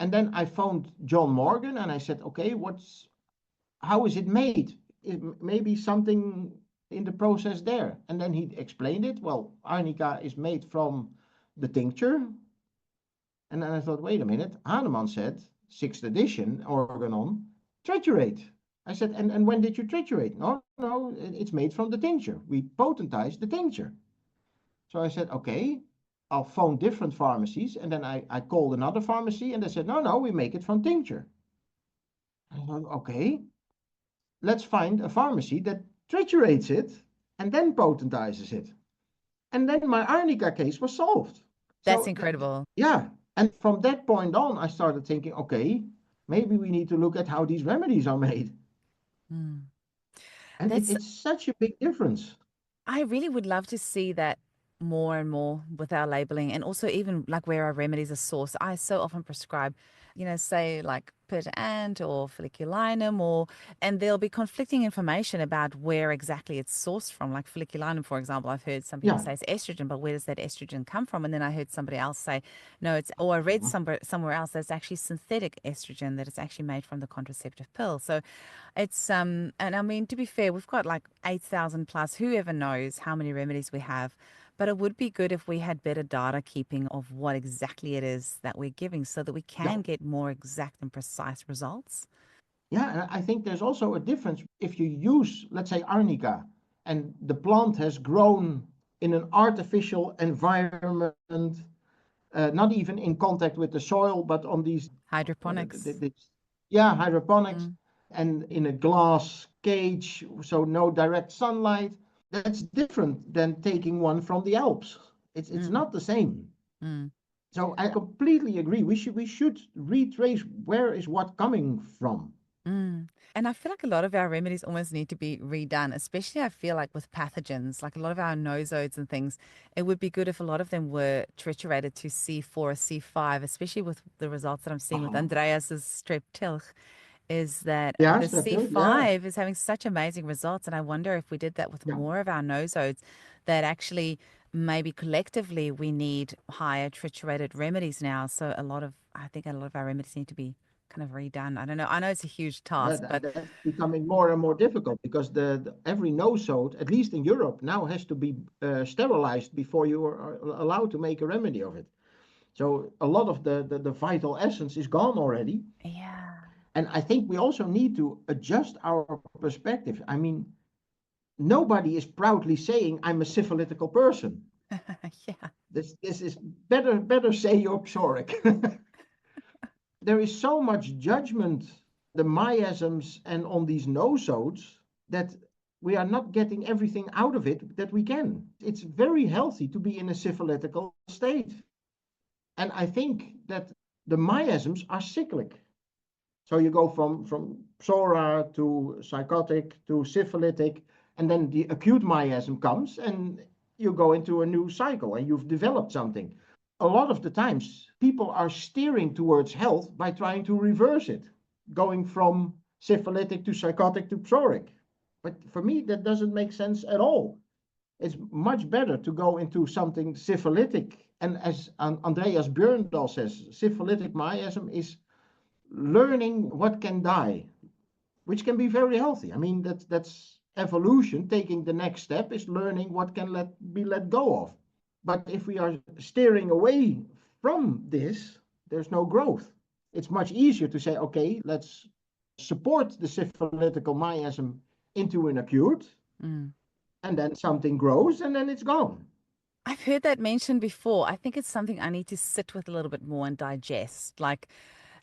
And then I phoned John Morgan and I said, okay, how is it made? Maybe something in the process there. And then he explained it. Well, arnica is made from the tincture. And then I thought, wait a minute, Hahnemann said, sixth edition, organon, triturate. I said, and when did you triturate? No, no, it's made from the tincture. We potentize the tincture. So I said, okay, I'll phone different pharmacies. And then I called another pharmacy and they said, no, no, we make it from tincture. I thought, okay, let's find a pharmacy that triturates it and then potentizes it. And then my arnica case was solved. that's So, incredible. yeah. And from that point on, I started thinking, okay, maybe we need to look at how these remedies are made. Mm. And That's it's such a big difference. I really would love to see that more and more with our labeling and also even like where our remedies are sourced. I so often prescribe, say like pert ant or folliculinum and there'll be conflicting information about where exactly it's sourced from. Like folliculinum, for example, I've heard some people Yeah. say it's estrogen, but where does that estrogen come from? And then I heard somebody else say, no, or I read somewhere else that's actually synthetic estrogen, that it's actually made from the contraceptive pill. So it's and I mean, to be fair, we've got like 8,000 plus. Whoever knows how many remedies we have, but it would be good if we had better data keeping of what exactly it is that we're giving, so that we Yeah. can get more exact and precise results. Yeah. And I think there's also a difference if you use, let's say, arnica, and the plant has grown in an artificial environment, not even in contact with the soil, but on these, Hydroponics. yeah, hydroponics, Mm, and in a glass cage, so no direct sunlight. That's different than taking one from the Alps. It's mm, not the same. mm. So I completely agree. We should retrace where is what coming from. Mm. And I feel like a lot of our remedies almost need to be redone, especially I feel like with pathogens, like a lot of our nosodes and things. It would be good if a lot of them were triturated to C4 or C5, especially with the results that I'm seeing with Uh-huh. Andreas's strep tilch, is that Yeah, the Stefan, yeah, C5 is having such amazing results. And I wonder if we did that with yeah. more of our nosodes, that actually maybe collectively we need higher triturated remedies now. So I think a lot of our remedies need to be kind of redone. I don't know. I know it's a huge task, but That's becoming more and more difficult because every nosode, at least in Europe, now has to be sterilized before you are allowed to make a remedy of it. So a lot of the vital essence is gone already. yeah. And I think we also need to adjust our perspective. I mean, nobody is proudly saying I'm a syphilitical person. Yeah. This is better say you're psoric. There is so much judgment, the miasms and on these nosodes, that we are not getting everything out of it that we can. It's very healthy to be in a syphilitical state. And I think that the miasms are cyclic. So you go from psora to psychotic to syphilitic, and then the acute miasm comes, and you go into a new cycle and you've developed something. A lot of the times, people are steering towards health by trying to reverse it, going from syphilitic to psychotic to psoric. But for me, that doesn't make sense at all. It's much better to go into something syphilitic. And as Andreas Björndal says, syphilitic miasm is learning what can die, which can be very healthy. I mean, that's evolution. Taking the next step is learning what can be let go of. But if we are steering away from this, there's no growth. It's much easier to say, okay, let's support the syphilitical miasm into an acute, Mm. and then something grows, and then it's gone. I've heard that mentioned before. I think it's something I need to sit with a little bit more and digest. Like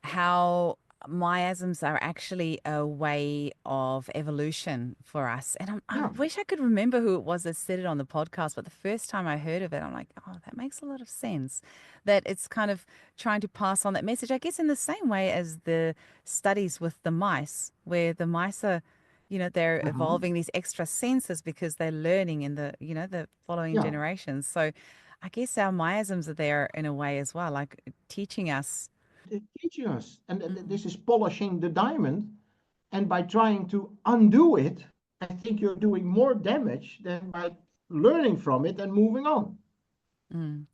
how miasms are actually a way of evolution for us. And I Yeah. wish I could remember who it was that said it on the podcast, but the first time I heard of it, I'm like, oh, that makes a lot of sense. That it's kind of trying to pass on that message, I guess, in the same way as the studies with the mice, where the mice are, they're Uh-huh. evolving these extra senses because they're learning in the following Yeah. generations. So I guess our miasms are there in a way as well, like teaching us. It teaches us, and Mm. this is polishing the diamond. And by trying to undo it, I think you're doing more damage than by learning from it and moving on. Mm.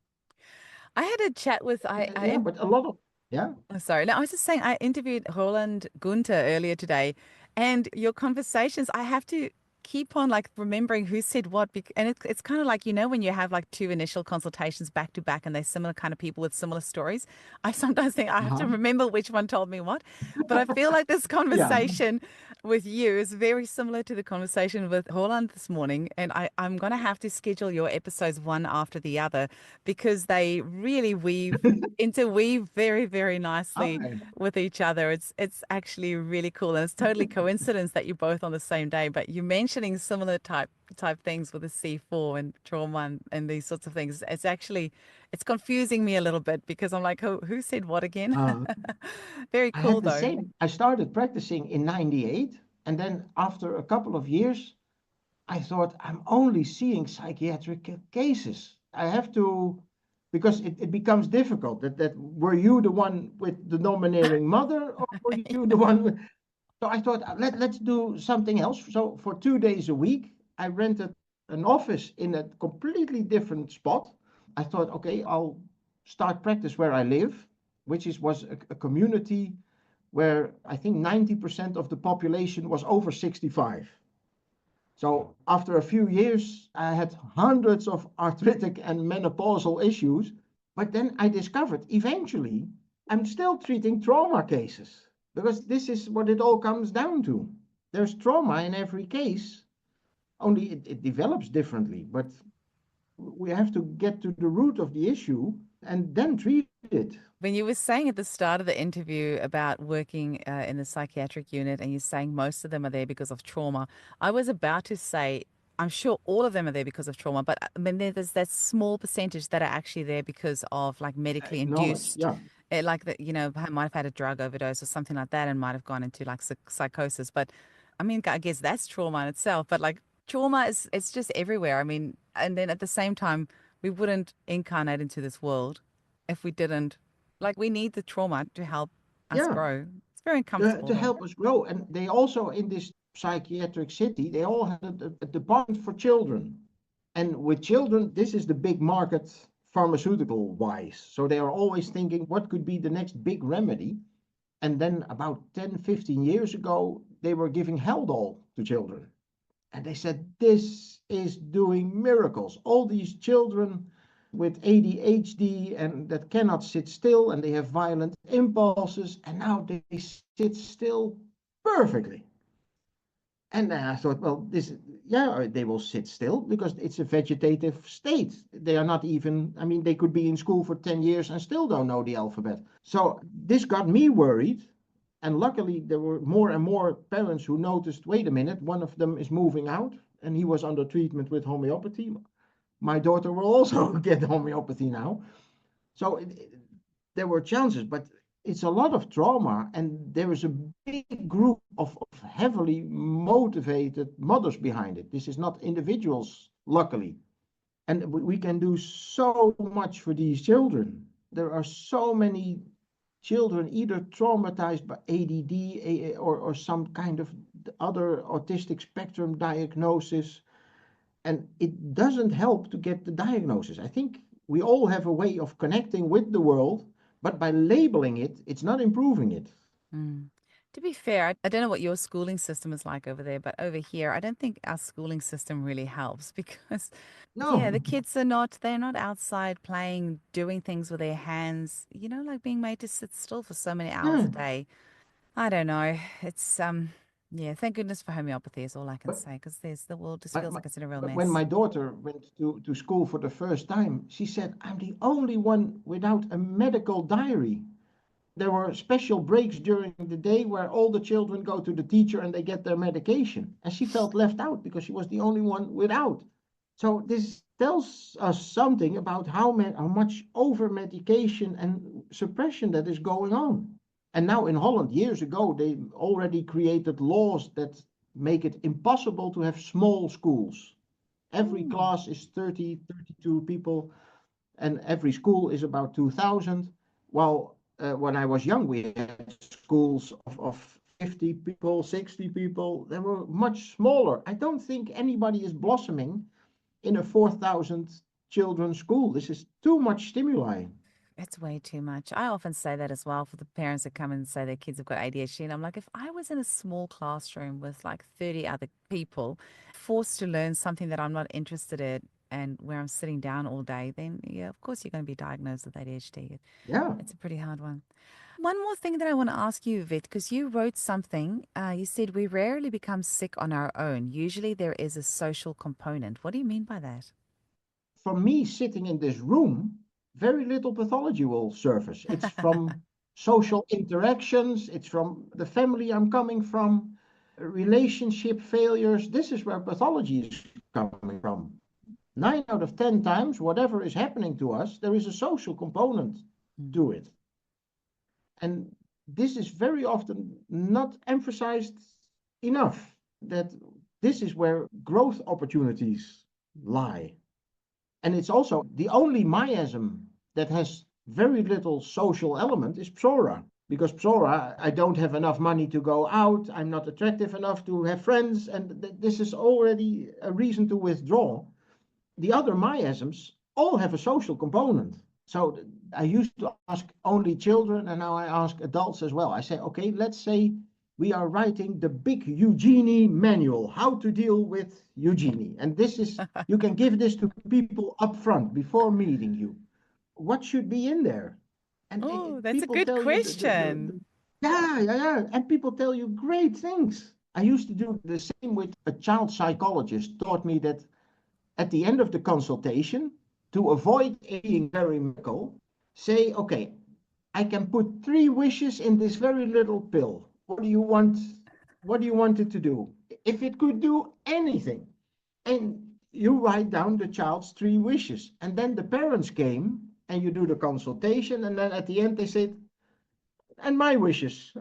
I had a chat with Yeah, but a lot of, yeah. oh, sorry. No, I was just saying I interviewed Roland Gunther earlier today, and your conversations, I have to keep on like remembering who said what, and it's kind of like when you have like two initial consultations back to back, and they're similar kind of people with similar stories. I sometimes think I have to Uh-huh. remember which one told me what, but I feel like this Yeah. conversation with you is very similar to the conversation with Roland this morning, and I'm gonna have to schedule your episodes one after the other because they really interweave very, very nicely Okay. with each other. It's actually really cool, and it's totally coincidence that you're both on the same day. But you're mentioning similar type things with the C4 and trauma and these sorts of things. It's confusing me a little bit because I'm like, who said what again? Uh, Very I cool had the though. same. I started practicing in 98, and then after a couple of years, I thought I'm only seeing psychiatric cases. I have to, because it becomes difficult. That were you the one with the domineering mother, or were you the one with? So I thought let's do something else. So for 2 days a week, I rented an office in a completely different spot. I thought, okay, I'll start practice where I live, which was a community where I think 90% of the population was over 65. So after a few years, I had hundreds of arthritic and menopausal issues. But then I discovered eventually I'm still treating trauma cases because this is what it all comes down to. There's trauma in every case, only it develops differently. But we have to get to the root of the issue and then treat it. When you were saying at the start of the interview about working in the psychiatric unit and you're saying most of them are there because of trauma, I was about to say, I'm sure all of them are there because of trauma, but I mean, there's that small percentage that are actually there because of like medically Acknowledge, induced, yeah. like that, might have had a drug overdose or something like that and might have gone into like psychosis. But I mean, I guess that's trauma in itself, but like trauma it's just everywhere. I mean, and then at the same time, we wouldn't incarnate into this world if we didn't like we need the trauma to help us Yeah, grow. It's very to, uncomfortable to though. help us grow. And they also, in this psychiatric city, they all had a department for children. And with children, this is the big market pharmaceutical wise. So they are always thinking, what could be the next big remedy? And then about 10, 15 years ago, they were giving Haldol to children. And they said, this is doing miracles. All these children with ADHD and that cannot sit still and they have violent impulses, and now they sit still perfectly. And then I thought, well, yeah, they will sit still because it's a vegetative state. They are not even, I mean, they could be in school for 10 years and still don't know the alphabet. So this got me worried. And luckily, there were more and more parents who noticed, wait a minute, one of them is moving out and he was under treatment with homeopathy. My daughter will also get homeopathy now. So there were chances, but it's a lot of trauma, and there is a big group of heavily motivated mothers behind it. This is not individuals, luckily. And we can do so much for these children. There are so many children either traumatized by ADD or some kind of other autistic spectrum diagnosis, and it doesn't help to get the diagnosis. I think we all have a way of connecting with the world, but by labeling it, it's not improving it. Mm. To be fair, I don't know what your schooling system is like over there, but over here, I don't think our schooling system really helps because, yeah, No. the kids they're not outside playing, doing things with their hands, like being made to sit still for so many hours Yeah. a day. I don't know. It's, yeah, thank goodness for homeopathy is all I can But, say because the world just but, feels like it's in a real but when mess. my daughter went to school for the first time, she said, I'm the only one without a medical diary. There were special breaks during the day where all the children go to the teacher and they get their medication. And she felt left out because she was the only one without. So this tells us something about how much over medication and suppression that is going on. And now in Holland, years ago, they already created laws that make it impossible to have small schools. Every Mm. class is 30, 32 people, and every school is about 2,000. While when I was young, we had schools of 50 people, 60 people. They were much smaller. I don't think anybody is blossoming in a 4,000 children school. This is too much stimuli. It's way too much. I often say that as well for the parents that come and say their kids have got ADHD. And I'm like, if I was in a small classroom with like 30 other people, forced to learn something that I'm not interested in and where I'm sitting down all day, then yeah, of course you're going to be diagnosed with ADHD. Yeah. It's a pretty hard one. One more thing that I want to ask you, Vit, because you wrote something. You said we rarely become sick on our own. Usually there is a social component. What do you mean by that? For me, sitting in this room, very little pathology will surface. It's from social interactions, it's from the family I'm coming from, relationship failures. This is where pathology is coming from. 9 out of 10 times, whatever is happening to us, there is a social component Mm. to it. And this is very often not emphasized enough, that this is where growth opportunities lie. And it's also the only miasm that has very little social element is psora. Because psora, I don't have enough money to go out, I'm not attractive enough to have friends, and this is already a reason to withdraw. The other miasms all have a social component. So I used to ask only children, and now I ask adults as well. I say, okay, let's say we are writing the big Eugenie manual, how to deal with Eugenie. And this is, you can give this to people up front before meeting you. What should be in there? And Oh, that's a people good tell you question. yeah, yeah, yeah. And people tell you great things. I used to do the same with a child psychologist, taught me that at the end of the consultation, to avoid being very medical, say, okay, I can put 3 wishes in this very little pill. What do you want? What do you want it to do? If it could do anything, and you write down the child's 3 wishes, and then the parents came, and you do the consultation, and then at the end they said, and my wishes.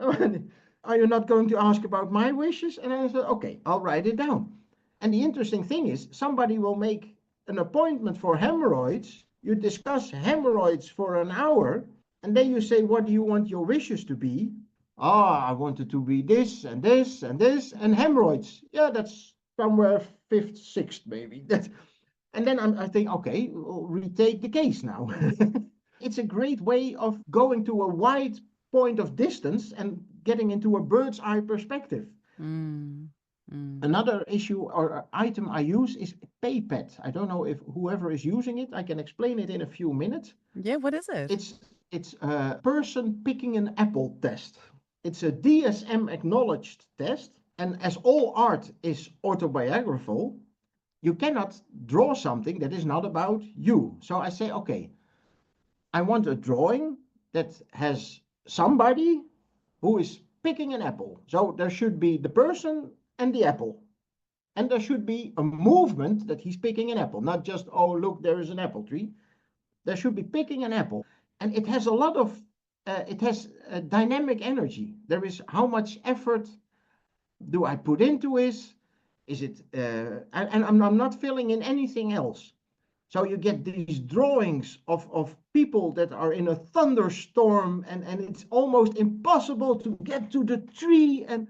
Are you not going to ask about my wishes? And I said, okay, I'll write it down. And the interesting thing is, somebody will make an appointment for hemorrhoids. You discuss hemorrhoids for an hour, and then you say, what do you want your wishes to be? Ah, I want it to be this and this and this and hemorrhoids. Yeah, that's somewhere fifth, sixth, maybe. And then I think, okay, we'll retake the case now. It's a great way of going to a wide point of distance and getting into a bird's eye perspective. Mm, mm. Another issue or item I use is PayPad. I don't know if whoever is using it, I can explain it in a few minutes. Yeah, what is it? It's it's a person picking an apple test. It's a DSM acknowledged test, and as all art is autobiographical, you cannot draw something that is not about you. So I say, okay, I want a drawing that has somebody who is picking an apple. So there should be the person and the apple. And there should be a movement that he's picking an apple, not just, oh, look, there is an apple tree. There should be picking an apple. And it has a lot of, it has a dynamic energy. There is how much effort do I put into it? Is it, and I'm not filling in anything else. So you get these drawings of people that are in a thunderstorm, and it's almost impossible to get to the tree. And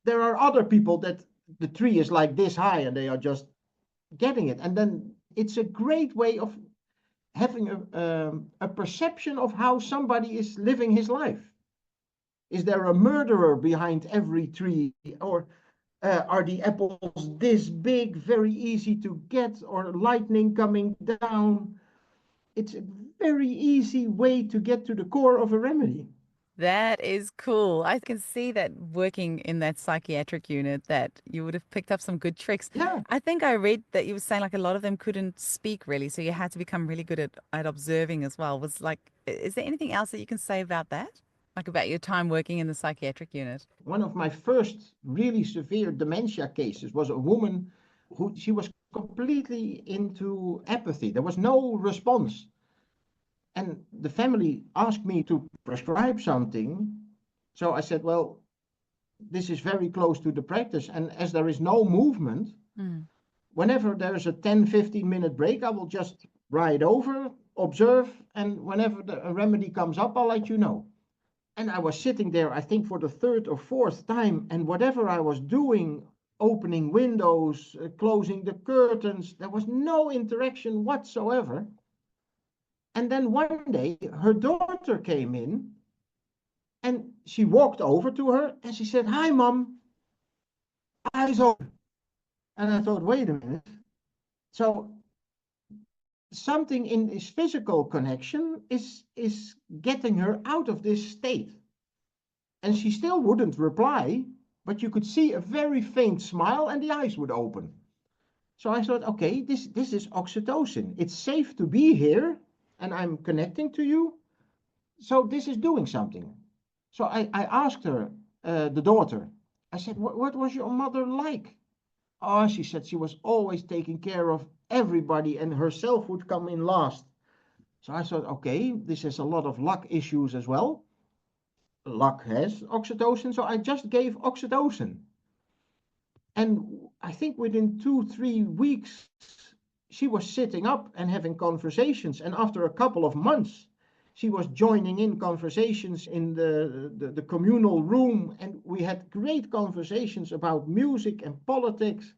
there are other people that the tree is like this high and they are just getting it. And then it's a great way of having a perception of how somebody is living his life. Is there a murderer behind every tree? Or are the apples this big, very easy to get, or lightning coming down? It's a very easy way to get to the core of a remedy. That is cool. I can see that working in that psychiatric unit that you would have picked up some good tricks. Yeah, I think I read that you were saying like a lot of them couldn't speak really, so you had to become really good at observing as well. Was like, is there anything else that you can say about that? Like about your time working in the psychiatric unit. One of my first really severe dementia cases was a woman who she was completely into apathy. There was no response. And the family asked me to prescribe something. So I said, well, this is very close to the practice. And as there is no movement, Mm. whenever there's a 10-15 minute break, I will just ride over, observe, and whenever a remedy comes up, I'll let you know. And I was sitting there, I think, for the third or fourth time, and whatever I was doing, opening windows, closing the curtains, there was no interaction whatsoever. And then one day, her daughter came in, and she walked over to her, and she said, "Hi, Mom, eyes open." And I thought, wait a minute. So something in this physical connection is getting her out of this state. And she still wouldn't reply, but you could see a very faint smile and the eyes would open. So I thought, okay, this is oxytocin. It's safe to be here and I'm connecting to you. So this is doing something. So I asked her, the daughter, I said, what was your mother like? Oh, she said she was always taking care of everybody and herself would come in last. So I thought, okay, this has a lot of luck issues as well. Luck has oxytocin, so I just gave oxytocin. And I think within 2-3 weeks, she was sitting up and having conversations. And after a couple of months, she was joining in conversations in the communal room. And we had great conversations about music and politics.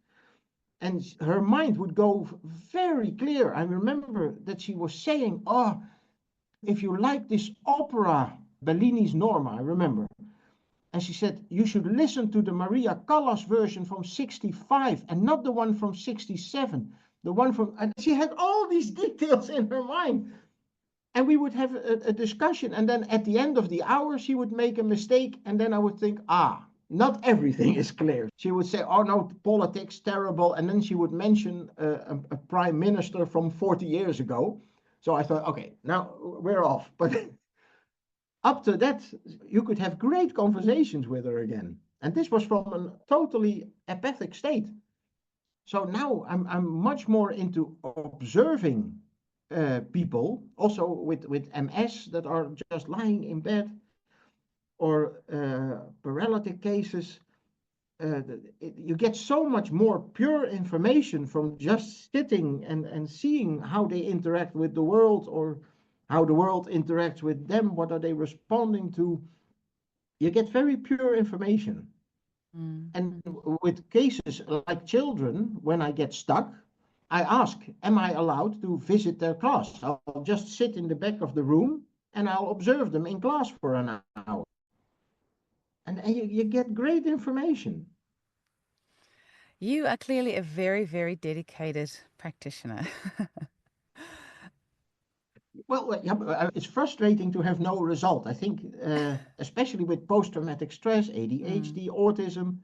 And her mind would go very clear. I remember that she was saying, oh, if you like this opera, Bellini's Norma, I remember. And she said, you should listen to the Maria Callas version from 65 and not the one from 67. The one from, and she had all these details in her mind. And we would have a discussion. And then at the end of the hour, she would make a mistake. And then I would think, not everything is clear. She would say, oh no, politics, terrible. And then she would mention a prime minister from 40 years ago. So I thought, okay, now we're off. But up to that, you could have great conversations with her again. And this was from a totally apathic state. So now I'm much more into observing people, also with MS that are just lying in bed, or paralytic cases. You get so much more pure information from just sitting and seeing how they interact with the world, or how the world interacts with them, what are they responding to. You get very pure information. And with cases like children, when I get stuck, I ask, am I allowed to visit their class? I'll just sit in the back of the room and I'll observe them in class for an hour. And you get great information. You are clearly a very, very dedicated practitioner. Well, yeah, it's frustrating to have no result. I think, especially with post-traumatic stress, ADHD, autism,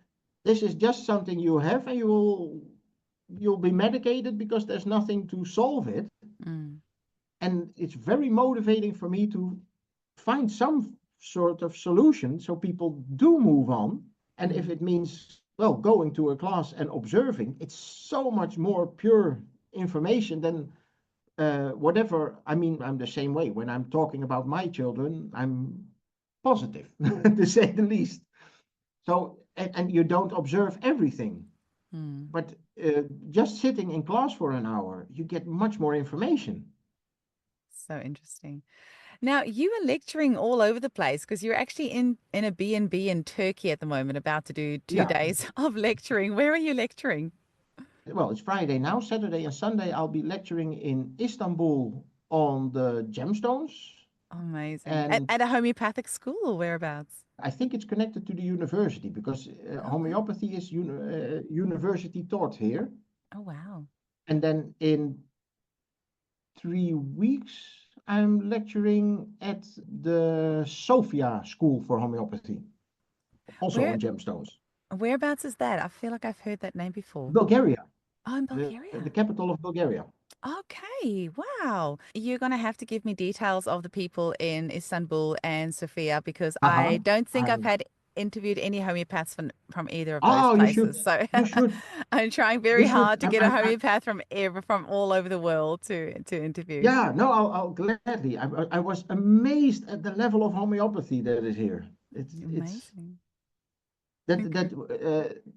this is just something you have, and you'll be medicated because there's nothing to solve it. And it's very motivating for me to find some sort of solution so people do move on. And if it means, well, going to a class and observing, it's so much more pure information than whatever. I mean, I'm the same way. When I'm talking about my children, I'm positive, to say the least. So, and you don't observe everything. But just sitting in class for an hour, you get much more information. So interesting. Now, you are lecturing all over the place because you're actually in a B&B in Turkey at the moment, about to do two Yeah. days of lecturing. Where are you lecturing? Well, it's Friday now. Saturday and Sunday, I'll be lecturing in Istanbul on the Gemstones. Amazing. And At a homeopathic school or whereabouts? I think it's connected to the university because homeopathy is university taught here. Oh, wow. And then in 3 weeks, I'm lecturing at the Sofia School for Homeopathy, also Where on Gemstones. Whereabouts is that? I feel like I've heard that name before. Bulgaria, Oh, in Bulgaria. the capital of Bulgaria. Okay, wow. You're going to have to give me details of the people in Istanbul and Sofia because I Uh-huh. don't think I've I, had interviewed any homeopaths from either of those oh, you places. should, So you should, I'm trying you very should. hard to get a homeopath from all over the world to interview. Yeah, no, I'll gladly. I was amazed at the level of homeopathy that is here. It's Amazing. that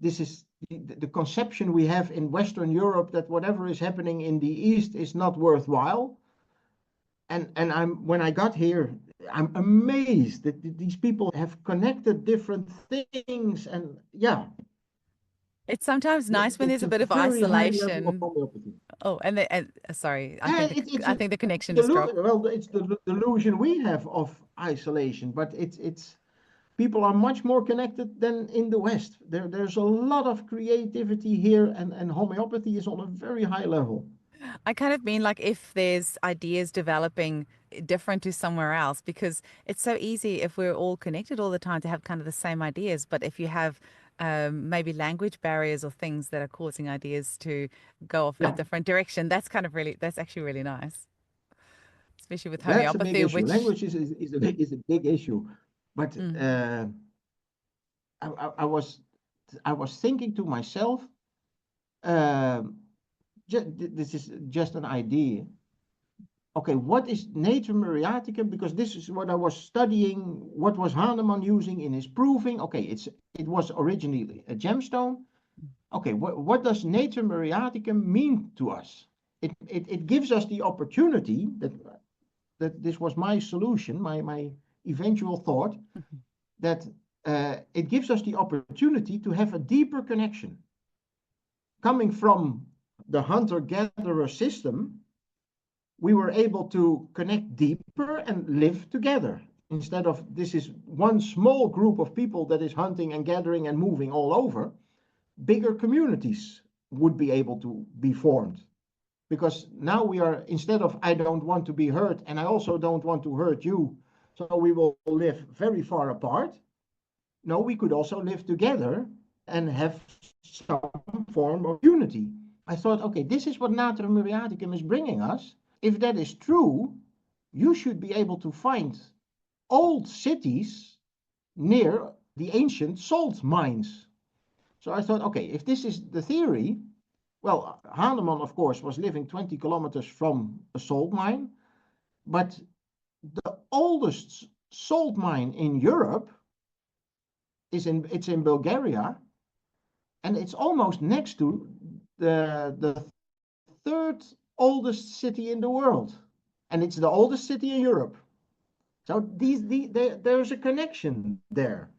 this is the conception we have in Western Europe that whatever is happening in the East is not worthwhile. And I'm when I got here, I'm amazed that these people have connected different things, and yeah, It's sometimes nice when it's there's a a bit of very high level of isolation. homeopathy. Oh, and sorry, Yeah, it's I a think the connection has dropped. well, it's the delusion we have of isolation, but it's people are much more connected than in the West. There's a lot of creativity here, and homeopathy is on a very high level. I kind of mean like if there's ideas developing different to somewhere else, because it's so easy if we're all connected all the time to have kind of the same ideas. But if you have maybe language barriers or things that are causing ideas to go off in a Yeah, different direction, that's actually really nice, especially with that's a big homeopathy, issue. which, Language is a big issue, but mm, I was thinking to myself, um, this is just an idea. Okay, what is nature Mariaticum? Because this is what I was studying. What was Hahnemann using in his proving? Okay, it was originally a gemstone. Okay, what does nature Mariaticum mean to us? It gives us the opportunity that this was my solution, my eventual thought that it gives us the opportunity to have a deeper connection coming from the hunter-gatherer system. We were able to connect deeper and live together instead of this is one small group of people that is hunting and gathering and moving all over. Bigger communities would be able to be formed because now we are instead of I don't want to be hurt and I also don't want to hurt you, so we will live very far apart. No, we could also live together and have some form of unity. I thought, okay, this is what Natura Muriaticum is bringing us. If that is true, you should be able to find old cities near the ancient salt mines. So I thought, okay, if this is the theory, well, Hahnemann, of course, was living 20 kilometers from a salt mine, but the oldest salt mine in Europe it's in Bulgaria, and it's almost next to the third oldest city in the world, and it's the oldest city in Europe. So there's a connection there,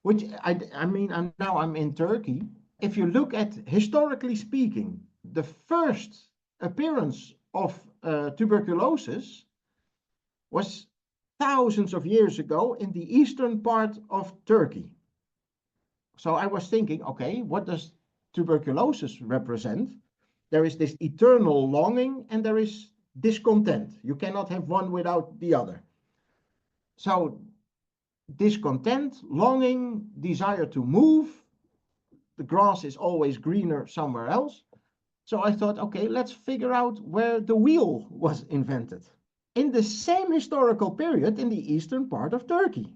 which I mean I'm in Turkey. If you look at historically speaking, the first appearance of tuberculosis was thousands of years ago in the eastern part of Turkey. So I was thinking, okay, what does tuberculosis represent? There is this eternal longing and there is discontent. You cannot have one without the other. So discontent, longing, desire to move. The grass is always greener somewhere else. So I thought, okay, let's figure out where the wheel was invented. In the same historical period in the eastern part of Turkey.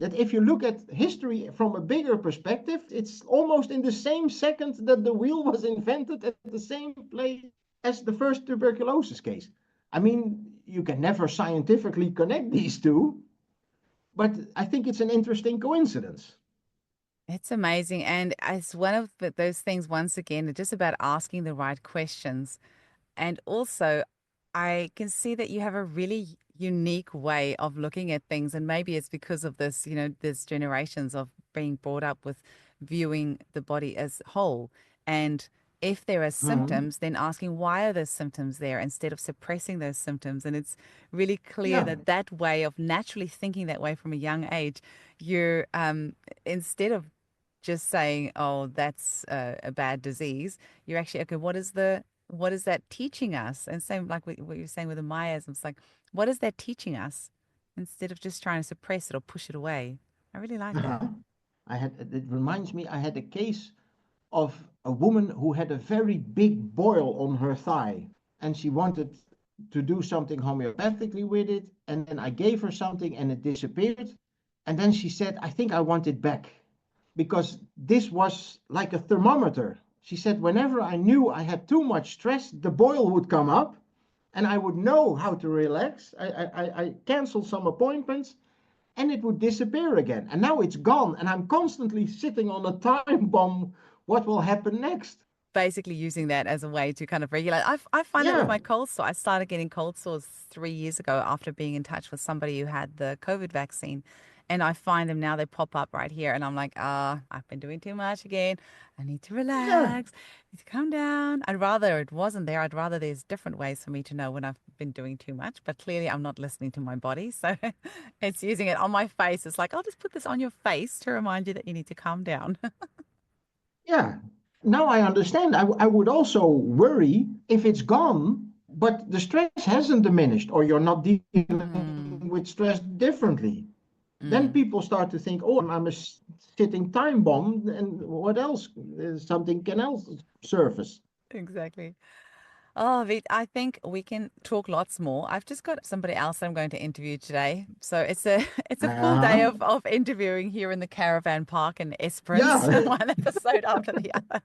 That if you look at history from a bigger perspective, it's almost in the same second that the wheel was invented at the same place as the first tuberculosis case. I mean, you can never scientifically connect these two, but I think it's an interesting coincidence. it's amazing. And it's one of those things, once again, just about asking the right questions. And also, I can see that you have a really unique way of looking at things. And maybe it's because of this, there's generations of being brought up with viewing the body as whole. And if there are Mm-hmm. symptoms, then asking why are those symptoms there instead of suppressing those symptoms. And it's really clear Yeah. that that way of naturally thinking that way from a young age, you're instead of just saying, oh, that's a bad disease, you're actually, okay, what is that teaching us? And same like what you're saying with the miasms, like, what is that teaching us instead of just trying to suppress it or push it away? I really like that. Uh-huh. It reminds me, I had a case of a woman who had a very big boil on her thigh. and she wanted to do something homeopathically with it. And then I gave her something and it disappeared. And then she said, I think I want it back because this was like a thermometer. She said, whenever I knew I had too much stress, the boil would come up and I would know how to relax. I canceled some appointments and it would disappear again. And now it's gone. And I'm constantly sitting on a time bomb. What will happen next? Basically using that as a way to kind of regulate. I find that with Yeah, my cold sore. I started getting cold sores 3 years ago after being in touch with somebody who had the COVID vaccine. And I find them now, they pop up right here. And I'm like, I've been doing too much again. I need to yeah, relax. I need to calm down. I'd rather it wasn't there. I'd rather there's different ways for me to know when I've been doing too much. But clearly I'm not listening to my body. So it's using it on my face. It's like, I'll just put this on your face to remind you that you need to calm down. yeah. Now I understand. I would also worry if it's gone, but the stress hasn't diminished, or you're not dealing Mm, with stress differently. Then mm. people start to think, oh, I'm a sitting time bomb, and what else? Something can else surface. Exactly. Oh, Vit, I think we can talk lots more. I've just got somebody else I'm going to interview today. So it's a it's a full day Uh, of interviewing here in the caravan park in Esperance, yeah, one episode after the other.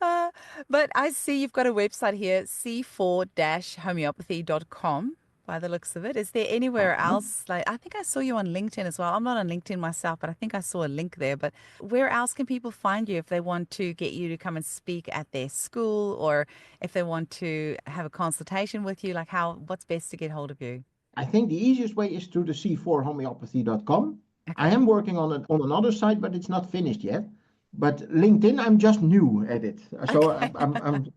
Uh, but I see you've got a website here, c4-homeopathy.com by the looks of it. Is there anywhere uh-huh. else? Like, I think I saw you on LinkedIn as well. I'm not on LinkedIn myself, but I think I saw a link there. But where else can people find you if they want to get you to come and speak at their school or if they want to have a consultation with you? Like, what's best to get hold of you? I think the easiest way is through the c4homeopathy.com. I Okay. am working on it on another site, but it's not finished yet. But LinkedIn, I'm just new at it. So Okay. I'm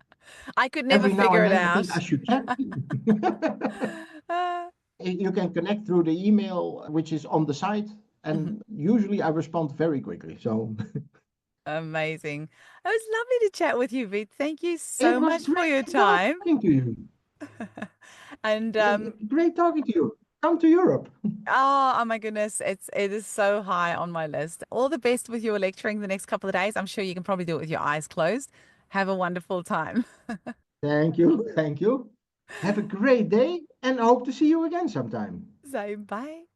I could never every now figure and it then I think I out. should check. Uh, You can connect through the email, which is on the site. mhm. And usually I respond very quickly. So Amazing. It was lovely to chat with you, Vit. Thank you it so was much for great your time. talking to you. And Great talking to you. Come to Europe. oh my goodness, it is so high on my list. All the best with your lecturing the next couple of days. I'm sure you can probably do it with your eyes closed. Have a wonderful time. Thank you. Thank you. Have a great day and I hope to see you again sometime. So bye.